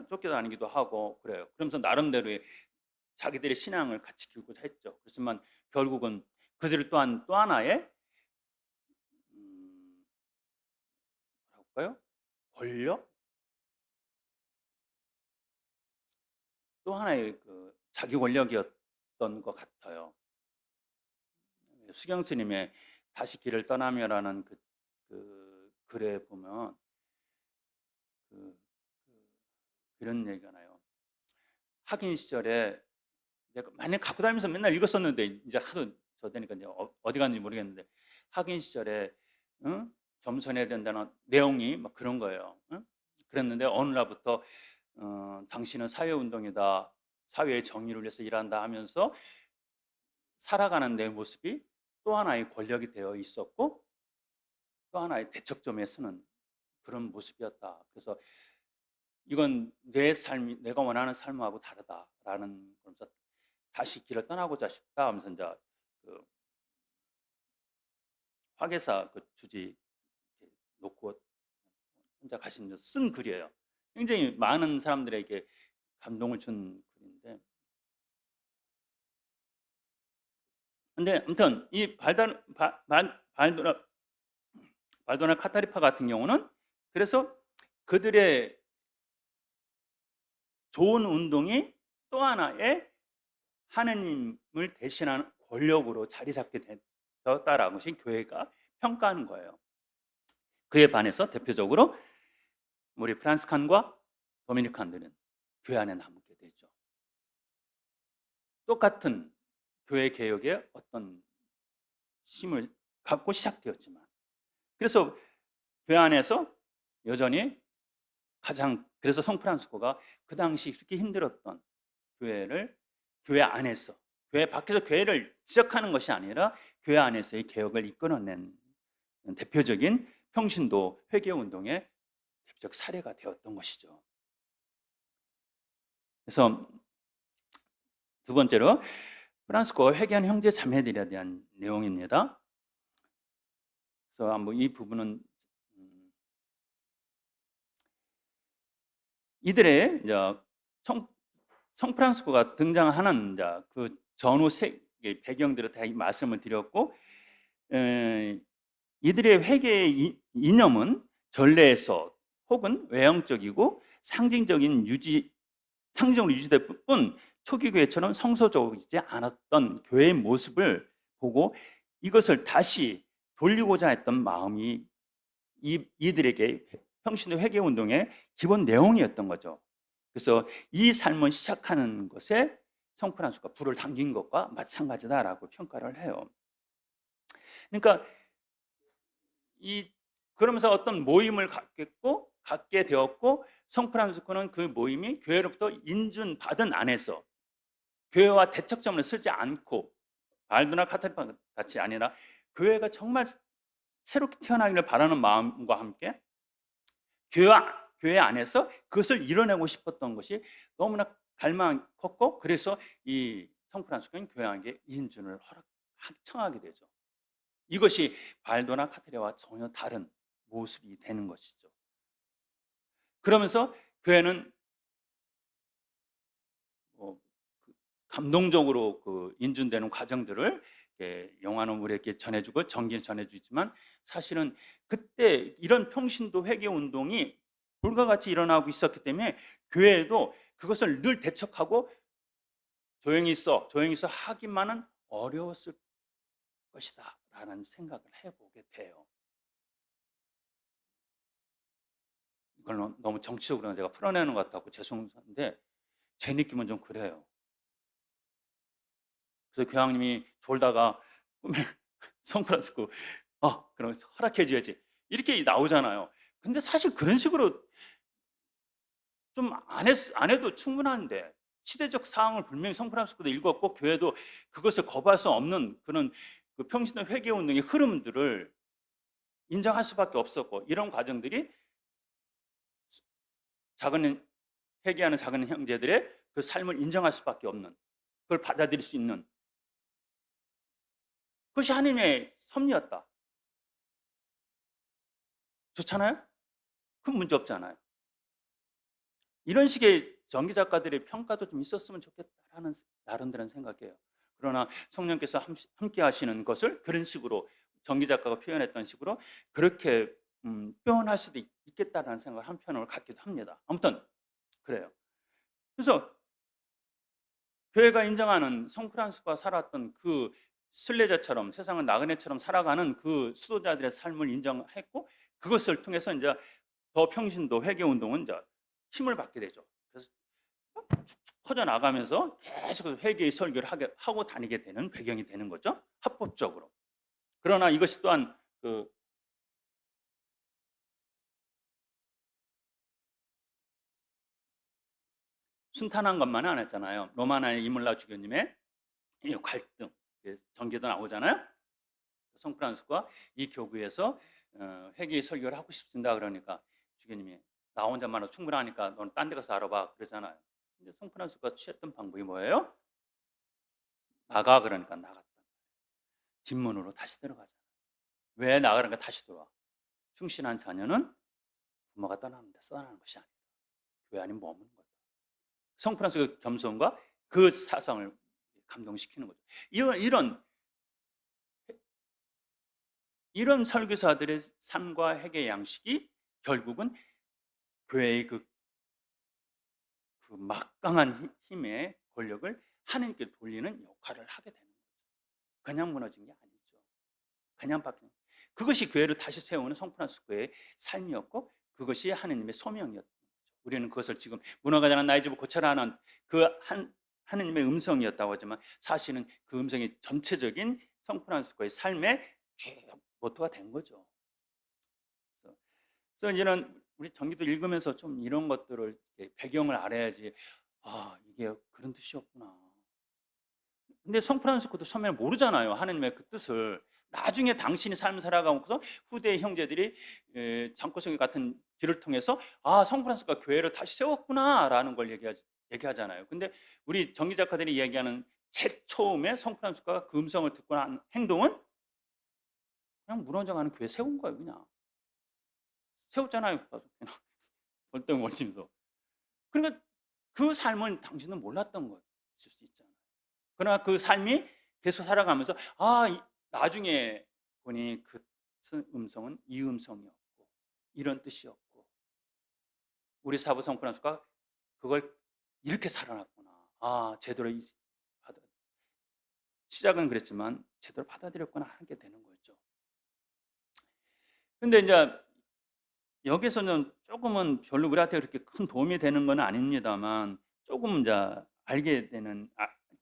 A: 쫓겨다니기도 하고 그래요. 그러면서 나름대로의 자기들의 신앙을 같이 키우고자 했죠. 그렇지만 결국은 그들을 또한 또 하나의 뭐랄까요? 권력? 또 하나의 그 자기 권력이었던 것 같아요. 수경 스님의 다시 길을 떠나며라는 그 글에 보면 이런 얘기가 나요. 학인 시절에 내가 만약 갖고 다니면서 맨날 읽었었는데 이제 하도 저 되니까 이제 어디 갔는지 모르겠는데 학인 시절에 겸손해야 된다는 내용이 막 그런 거예요. 그랬는데 어느 날부터 당신은 사회운동이다, 사회의 정의를 위해서 일한다 하면서 살아가는 내 모습이 또 하나의 권력이 되어 있었고 또 하나의 대척점에 서는 그런 모습이었다. 그래서 이건 내 삶이 내가 원하는 삶하고 다르다라는 그러면서 다시 길을 떠나고자 싶다 하면서 이제 그 화계사 그 주지 놓고 혼자 가시면서 쓴 글이에요. 굉장히 많은 사람들에게 감동을 준 글인데, 근데 아무튼 이 발도나 카타리파 같은 경우는 그래서 그들의 좋은 운동이 또 하나의 하느님을 대신하는 권력으로 자리 잡게 되었다라는 것이 교회가 평가하는 거예요. 그에 반해서 대표적으로 우리 프란스칸과 도미니칸들은 교회 안에 남게 되죠. 똑같은 교회 개혁의 어떤 힘을 갖고 시작되었지만 그래서 교회 안에서 여전히 그래서 성프란시스코가 그 당시 그렇게 힘들었던 교회 안에서, 교회 밖에서 교회를 지적하는 것이 아니라 교회 안에서의 개혁을 이끌어낸 대표적인 평신도 회개 운동의 대표적 사례가 되었던 것이죠. 그래서 두 번째로 프란시스코가 회개한 형제 자매들에 대한 내용입니다. 그래서 한번 이 부분은 이들의 성프란시스코가 등장하는 그 전후 배경들을 다 말씀을 드렸고, 이들의 회개의 이념은 전례에서 혹은 외형적이고 상징적으로 유지될 뿐 초기 교회처럼 성서적이지 않았던 교회의 모습을 보고 이것을 다시 돌리고자 했던 마음이 이들에게 평신도 회개 운동의 기본 내용이었던 거죠. 그래서 이 삶을 시작하는 것에 성프란시스코가 불을 당긴 것과 마찬가지다라고 평가를 해요. 그러니까 그러면서 어떤 모임을 갖게 되었고, 성프란시스코는 그 모임이 교회로부터 인준받은 안에서 교회와 대척점을 쓰지 않고 발도나 카톨릭 같이 아니라 교회가 정말 새롭게 태어나기를 바라는 마음과 함께 교회 안에서 그것을 이뤄내고 싶었던 것이 너무나 갈망이 컸고, 그래서 이 성프란시스코는 교회에게 인준을 청하게 되죠. 이것이 발도나 카톨릭과 전혀 다른 모습이 되는 것이죠. 그러면서 교회는 감동적으로 그 인준되는 과정들을 영화는 우리에게 전해주고 전기는 전해주지만, 사실은 그때 이런 평신도 회개 운동이 불과 같이 일어나고 있었기 때문에 교회에도 그것을 늘 대척하고 조용히 있어 하기만은 어려웠을 것이다 라는 생각을 해보게 돼요. 이걸 너무 정치적으로 제가 풀어내는 것 같고 죄송한데 제 느낌은 좀 그래요. 그래서 교황님이 졸다가 꿈에 성프란시스코 그럼 허락해 줘야지 이렇게 나오잖아요. 근데 사실 그런 식으로 좀 안 해도 충분한데, 시대적 상황을 분명히 성프란시스코도 읽었고 교회도 그것을 거부할 수 없는 그런 그 평신도 회개 운동의 흐름들을 인정할 수밖에 없었고, 이런 과정들이 회개하는 작은 형제들의 그 삶을 인정할 수밖에 없는, 그걸 받아들일 수 있는, 그것이 하나님의 섭리였다. 좋잖아요? 큰 문제 없잖아요. 이런 식의 전기 작가들의 평가도 좀 있었으면 좋겠다라는 나름대로 생각해요. 그러나 성령께서 함께 하시는 것을 그런 식으로 전기 작가가 표현했던 식으로 그렇게 표현할 수도 있겠다라는 생각을 한편으로 갖기도 합니다. 아무튼 그래요. 그래서 교회가 인정하는 성프란시스코가 살았던 그 순례자처럼 세상을 나그네처럼 살아가는 그 수도자들의 삶을 인정했고, 그것을 통해서 이제 더 평신도 회개 운동은 이제 힘을 받게 되죠. 그래서 쭉쭉 퍼져 나가면서 계속 회개의 설교를 하고 다니게 되는 배경이 되는 거죠. 합법적으로. 그러나 이것이 또한 순탄한 것만은 안 했잖아요. 로마나의 이물라 주교님의 이 갈등, 전개도 나오잖아요. 성프란시스코가 이 교구에서 회개의 설교를 하고 싶습니다. 그러니까 주교님이 나 혼자만으로 충분하니까 너는 딴 데 가서 알아봐 그러잖아요. 근데 성프란시스코가 취했던 방법이 뭐예요? 나가 그러니까 나갔다. 뒷문으로 다시 들어가잖아요. 왜 나가니까 다시 들어와? 충실한 자녀는 부모가 떠나는 것이 아니라 교회 안에 머무는 거다. 성프란시스코의 겸손과 그 사상을 감동시키는 거죠. 이런 설교사들의 삶과 회개 양식이 결국은 교회의 그 막강한 힘의 권력을 하나님께 돌리는 역할을 하게 되는 거죠. 그냥 무너진 게 아니죠. 그냥 바뀌는, 그것이 교회를 다시 세우는 성프란시스코의 삶이었고, 그것이 하나님의 소명이었던 거죠. 우리는 그것을 지금 무너가지 않은 나의 집을 고쳐라는 하나님의 음성이었다고 하지만, 사실은 그 음성이 전체적인 성프란시스코의 삶의 쭉 모토가 된 거죠. 그래서 이제는 우리 정기도 읽으면서 좀 이런 것들을 배경을 알아야지. 아, 이게 그런 뜻이었구나. 근데 성프란시스코도 처음에는 모르잖아요. 하느님의 그 뜻을. 나중에 당신이 삶을 살아가면서 후대의 형제들이 장고성이 같은 길을 통해서 아, 성프란시스코가 교회를 다시 세웠구나라는 걸 얘기하잖아요. 근데 우리 정기 작가들이 얘기하는 제일 처음에 성프란시스코가 그 음성을 듣고 한 행동은 그냥 무너져가는 교회 세운 거예요. 그냥 세웠잖아요. 그냥 벌떡 멀리면서. 그러니까 그 삶을 당신은 몰랐던 거일 수 있잖아요. 그러나 그 삶이 계속 살아가면서 나중에 보니 그 음성은 이 음성이었고 이런 뜻이었고 우리 사부 성프란시스코가 그걸 이렇게 살아났구나. 제대로 시작은 그랬지만 제대로 받아들였구나 하게 되는 거죠. 근데 이제 여기서는 조금은 별로 우리한테 그렇게 큰 도움이 되는 건 아닙니다만 조금 이제 알게 되는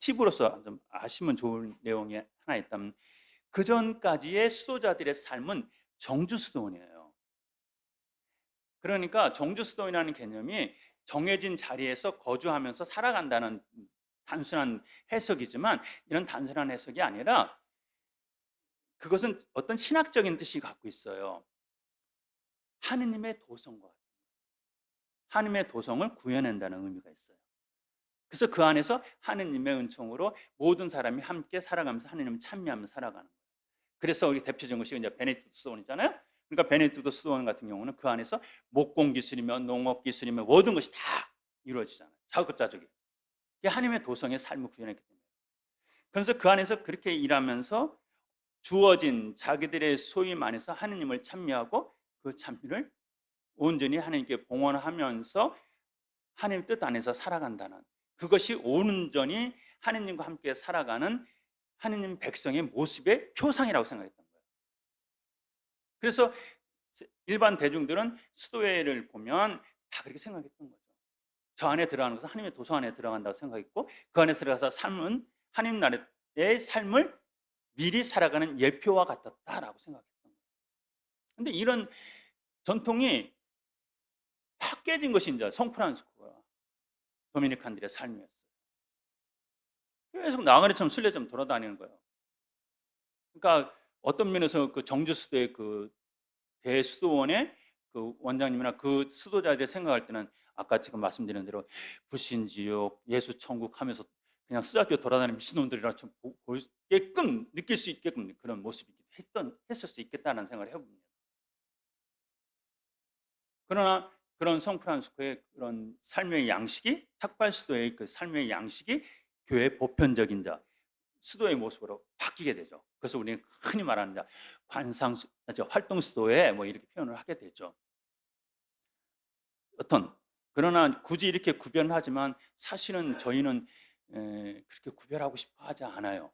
A: 팁으로서 좀 아시면 좋을 내용이 하나 있다면 그 전까지의 수도자들의 삶은 정주수도원이에요. 그러니까 정주수도원이라는 개념이 정해진 자리에서 거주하면서 살아간다는 단순한 해석이지만 이런 단순한 해석이 아니라 그것은 어떤 신학적인 뜻이 갖고 있어요. 하느님의 도성과 하느님의 도성을 구현한다는 의미가 있어요. 그래서 그 안에서 하느님의 은총으로 모든 사람이 함께 살아가면서 하느님을 찬미하면서 살아가는 거예요. 그래서 우리 대표적인 것이 이제 베네딕토 수도원이잖아요. 그러니까 베네딕토 수도원 같은 경우는 그 안에서 목공 기술이며 농업 기술이며 모든 것이 다 이루어지잖아요. 자급자족이. 이게 하느님의 도성의 삶을 구현했기 때문에. 그래서 그 안에서 그렇게 일하면서 주어진 자기들의 소임 안에서 하느님을 찬미하고 그 찬미를 온전히 하나님께 봉헌하면서 하나님 뜻 안에서 살아간다는 그것이 온전히 하느님과 함께 살아가는 하느님 백성의 모습의 표상이라고 생각했던 거예요. 그래서 일반 대중들은 수도회를 보면 다 그렇게 생각했던 거죠. 저 안에 들어가는 것은 하나님의 도성 안에 들어간다고 생각했고 그 안에 들어가서 삶은 하나님 나라의 삶을 미리 살아가는 예표와 같았다라고 생각했던 거예요. 그런데 이런 전통이 확 깨진 것이 이제 성프란시스코와 도미니칸들의 삶이었어요. 계속 나가리처럼 순례점 돌아다니는 거예요. 그러니까 어떤 면에서 그 정주수도의 그 대수도원의 그 원장님이나 그 수도자들이 생각할 때는 아까 지금 말씀드린 대로 불신지옥, 예수 천국 하면서 그냥 쓰잘데없이 돌아다니는 미친놈들이라 좀 보이게끔 느낄 수 있게끔 그런 모습이 했을 수 있겠다는 생각을 해봅니다. 그러나 그런 성프란시스코의 그런 삶의 양식이 탁발 수도의 그 삶의 양식이 교회의 보편적인 수도의 모습으로 바뀌게 되죠. 그래서 우리는 흔히 말하는 활동 수도에 뭐 이렇게 표현을 하게 되죠. 그러나 굳이 이렇게 구별하지만 사실은 저희는 그렇게 구별하고 싶어 하지 않아요.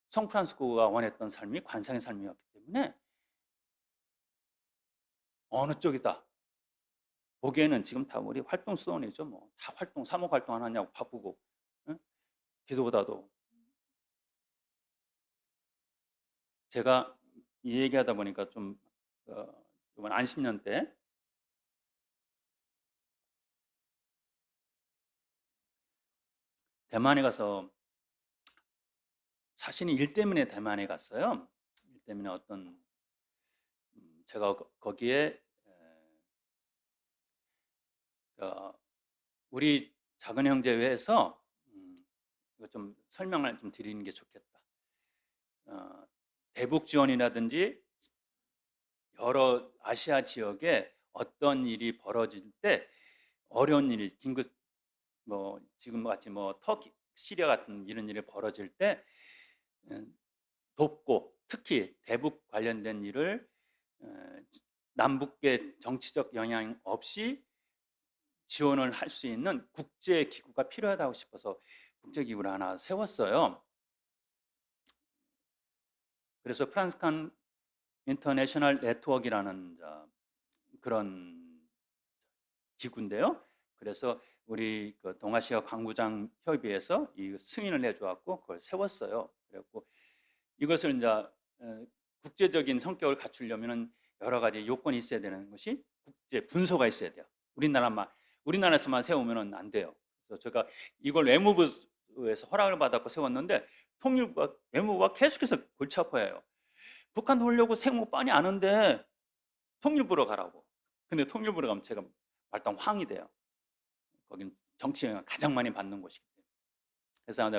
A: 성프란시스코가 원했던 삶이 관상의 삶이었기 때문에 어느 쪽이다 보기에는 지금 다 우리 활동 수도원이죠. 뭐 다 사목 활동 안 하냐고 바쁘고 기도보다도 제가 이 얘기하다 보니까 좀 이번 안식년 때 대만에 가서 자신이 일 때문에 대만에 갔어요. 일 때문에 제가 거기에 우리 작은 형제회에서 이거 좀 설명을 좀 드리는 게 좋겠다. 대북 지원이라든지 여러 아시아 지역에 어떤 일이 벌어질 때 어려운 일이 긴급 지금 같이 터키, 시리아 같은 이런 일이 벌어질 때 돕고 특히 대북 관련된 일을 남북의 정치적 영향 없이 지원을 할 수 있는 국제기구가 필요하다고 싶어서 국제기구를 하나 세웠어요. 그래서 프란스칸 인터내셔널 네트워크라는 그런 기구인데요. 그래서 우리 그 동아시아 광부장 협의회에서 이 승인을 내줘갖고 그걸 세웠어요. 그래갖고 이것을 이제 국제적인 성격을 갖추려면은 여러 가지 요건이 있어야 되는 것이 국제 분소가 있어야 돼요. 우리나라에서만 세우면 안 돼요. 그래서 제가 이걸 외무부에서 허락을 받았고 세웠는데 외무부가 계속해서 골치 아파해요. 북한 오려고 세우고 뻔히 아는데 통일부로 가라고. 근데 통일부로 가면 제가 말단 황이 돼요. 거긴 정치 영향을 가장 많이 받는 곳이기 때문에. 그래서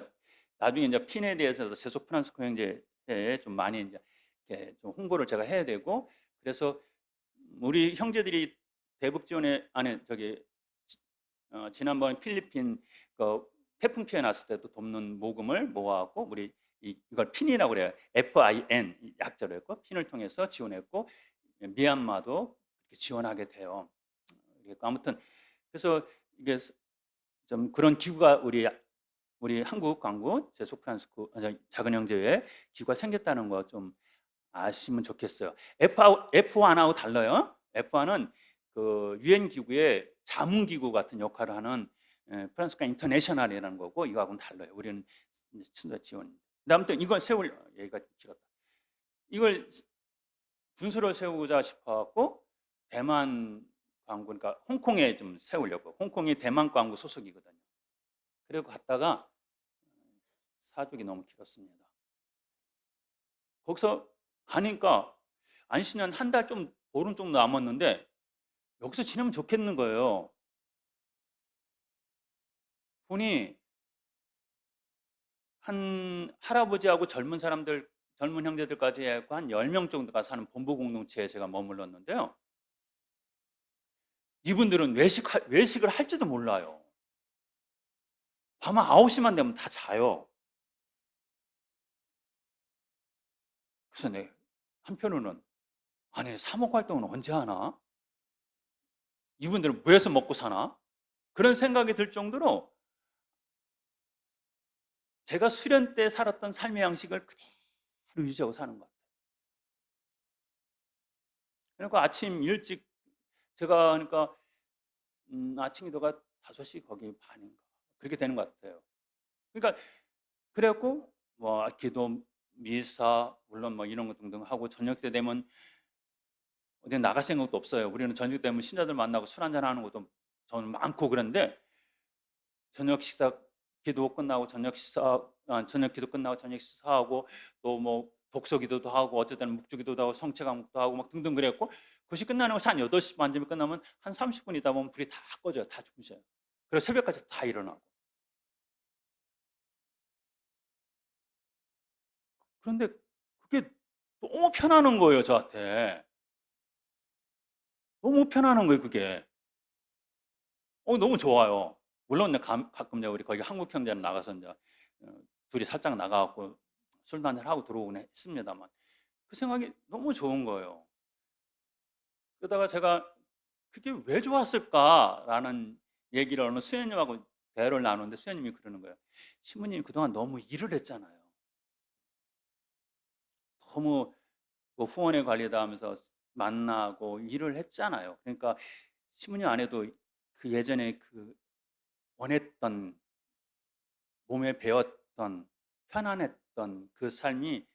A: 나중에 이제 핀에 대해서 세속 프란스코 형제에 좀 많이 이제 좀 홍보를 제가 해야 되고, 그래서 우리 형제들이 대북 지원에 안에 지난번 필리핀 그 태풍 피해 났을 때도 돕는 모금을 모아갖고 우리 이걸 핀이라고 그래요. FIN 약자로 했고 핀을 통해서 지원했고 미얀마도 지원하게 돼요. 아무튼 그래서 이게 좀 그런 기구가 우리 한국 광고 제소 프란스코 작은 형제회 기구가 생겼다는 거 좀 아시면 좋겠어요. F1하고 달라요. F1은 그 유엔 기구의 자문 기구 같은 역할을 하는 프란스카 인터내셔널이라는 거고, 이거하고는 달라요. 우리는 순서 지원. 아무튼 이걸 세울 얘기가 길었다. 이걸 분수를 세우고자 싶어갖고 대만 광고, 그러니까 홍콩에 좀 세우려고. 홍콩이 대만 광고 소속이거든요. 그리고 갔다가 사족이 너무 길었습니다. 거기서 가니까 안신년 한 달 좀 보름 정도 남았는데 여기서 지내면 좋겠는 거예요. 보니 한 할아버지하고 젊은 형제들까지 해서 한 10명 정도가 사는 본부 공동체에 제가 머물렀는데요. 이분들은 외식을 할지도 몰라요. 밤 9시만 되면 다 자요. 그래서 한편으로는 아니, 사목 활동은 언제 하나? 이분들은 뭐해서 먹고 사나? 그런 생각이 들 정도로 제가 수련 때 살았던 삶의 양식을 그대로 유지하고 사는 것 같아요. 그러니까 아침 일찍 제가 그러니까 아침 기도가 5시 거기 반인가 그렇게 되는 것 같아요. 그러니까 그래갖고 뭐 기도, 미사 물론 뭐 이런 것 등등 하고 저녁 때 되면 어디 나갈 생각도 없어요. 우리는 저녁 되면 신자들 만나고 술 한잔 하는 것도 저는 많고, 그런데 저녁 기도 끝나고 저녁 기도 끝나고 저녁 식사하고 또 뭐 독서 기도도 하고 어쨌든 묵주 기도도 하고 성체 과목도 하고 막 등등 그랬고, 그것이 끝나는 것이 한 8시 반쯤에 끝나면 한 30분 있다 보면 불이 다 꺼져요. 다 주무셔요. 그래서 새벽까지 다 일어나고. 그런데 그게 너무 편안한 거예요, 저한테. 너무 편안한 거예요, 그게. 너무 좋아요. 물론 가끔 우리 거기 한국 형제는 나가서 이제 둘이 살짝 나가갖고 술도 한잔 하고 들어오곤 했습니다만 그 생각이 너무 좋은 거예요. 그러다가 제가 그게 왜 좋았을까라는 얘기를 어느 수녀님하고 대화를 나누는데 수녀님이 그러는 거예요. 신부님이 그동안 너무 일을 했잖아요. 너무 뭐 후원회 관리다 하면서 만나고 일을 했잖아요. 그러니까 신부님 안에도 그 예전에 그 원했던, 몸에 배웠던, 편안했던 그 삶이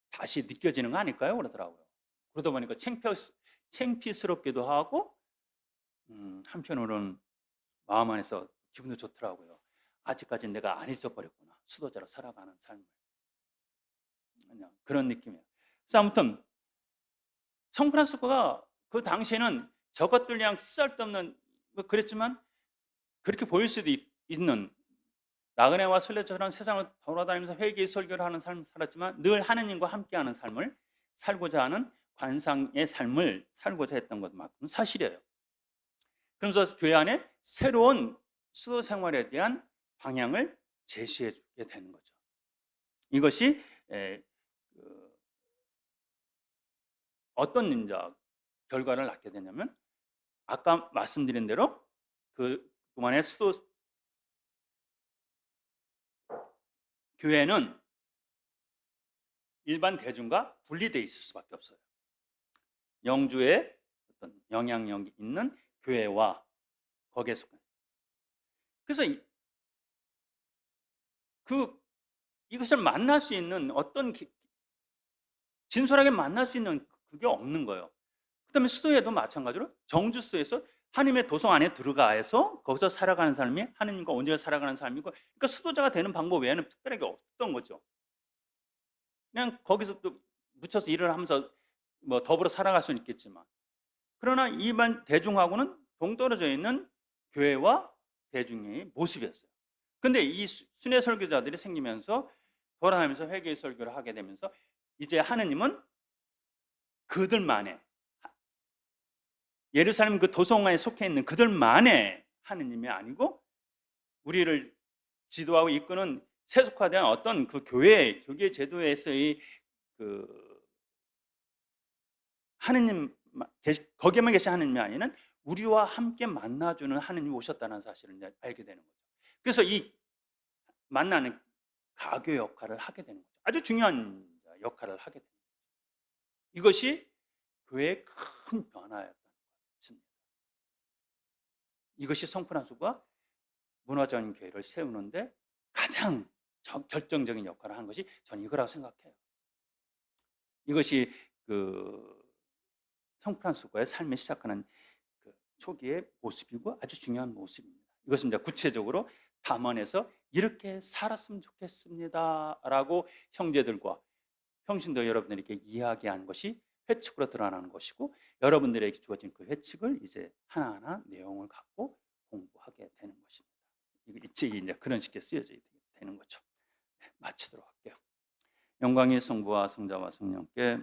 A: 다시 느껴지는 거 아닐까요? 그러더라고요. 그러다 보니까 창피스럽기도 하고 한편으로는 마음 안에서 기분도 좋더라고요. 아직까지 내가 안 잊어버렸구나. 수도자로 살아가는 삶을. 그런 느낌이에요. 그래서 아무튼 성프란스코가 그 당시에는 저것들이랑 쓸데없는 뭐 그랬지만 그렇게 보일 수도 있는 나그네와 순례처럼 세상을 돌아다니면서 회개 설교를 하는 삶을 살았지만 늘 하느님과 함께하는 삶을 살고자 하는 관상의 삶을 살고자 했던 것만큼 사실이에요. 그러면서 교회 안에 새로운 수도 생활에 대한 방향을 제시해 주게 되는 거죠. 이것이 어떤 결과를 낳게 되냐면 아까 말씀드린 대로 그동안의 수도 교회는 일반 대중과 분리되어 있을 수밖에 없어요. 영주의 어떤 영향력이 있는 교회와 거기에 속한. 그래서 이것을 만날 수 있는 진솔하게 만날 수 있는 그게 없는 거예요. 그다음에 수도에도 마찬가지로 정주수도에서 하나님의 도성 안에 들어가서 거기서 살아가는 삶이 하나님과 온전히 살아가는 삶이고, 그러니까 수도자가 되는 방법 외에는 특별하게 없던 거죠. 그냥 거기서 또 묻혀서 일을 하면서 뭐 더불어 살아갈 수는 있겠지만, 그러나 일반 대중하고는 동떨어져 있는 교회와 대중의 모습이었어요. 근데 이 순회 설교자들이 생기면서 돌아다니면서 회개 설교를 하게 되면서 이제 하느님은 그들만의, 예루살렘 그 도성에 속해 있는 그들만의 하느님이 아니고 우리를 지도하고 이끄는 세속화된 어떤 그 교회 제도에서의 그 하느님, 거기에만 계신 하느님이 아니는 우리와 함께 만나주는 하느님이 오셨다는 사실을 이제 알게 되는 거죠. 그래서 이 만나는 가교 역할을 하게 되는 거죠. 아주 중요한 역할을 하게 되는 거죠. 이것이 교회의 큰 변화였던 것입니다. 이것이 성프란스가 문화적인 교회를 세우는데 가장 결정적인 역할을 한 것이 저는 이거라고 생각해요. 이것이 그 성프란스코의 삶을 시작하는 그 초기의 모습이고 아주 중요한 모습입니다. 이것은 이제 구체적으로 담원에서 이렇게 살았으면 좋겠습니다라고 형제들과 평신도 여러분들에게 이야기한 것이 회칙으로 드러나는 것이고, 여러분들에게 주어진 그 회칙을 이제 하나하나 내용을 갖고 공부하게 되는 것입니다. 이 책이 이제 그런 식의 쓰여져 되는 거죠. 마치도록 할게요. 영광이 성부와 성자와 성령께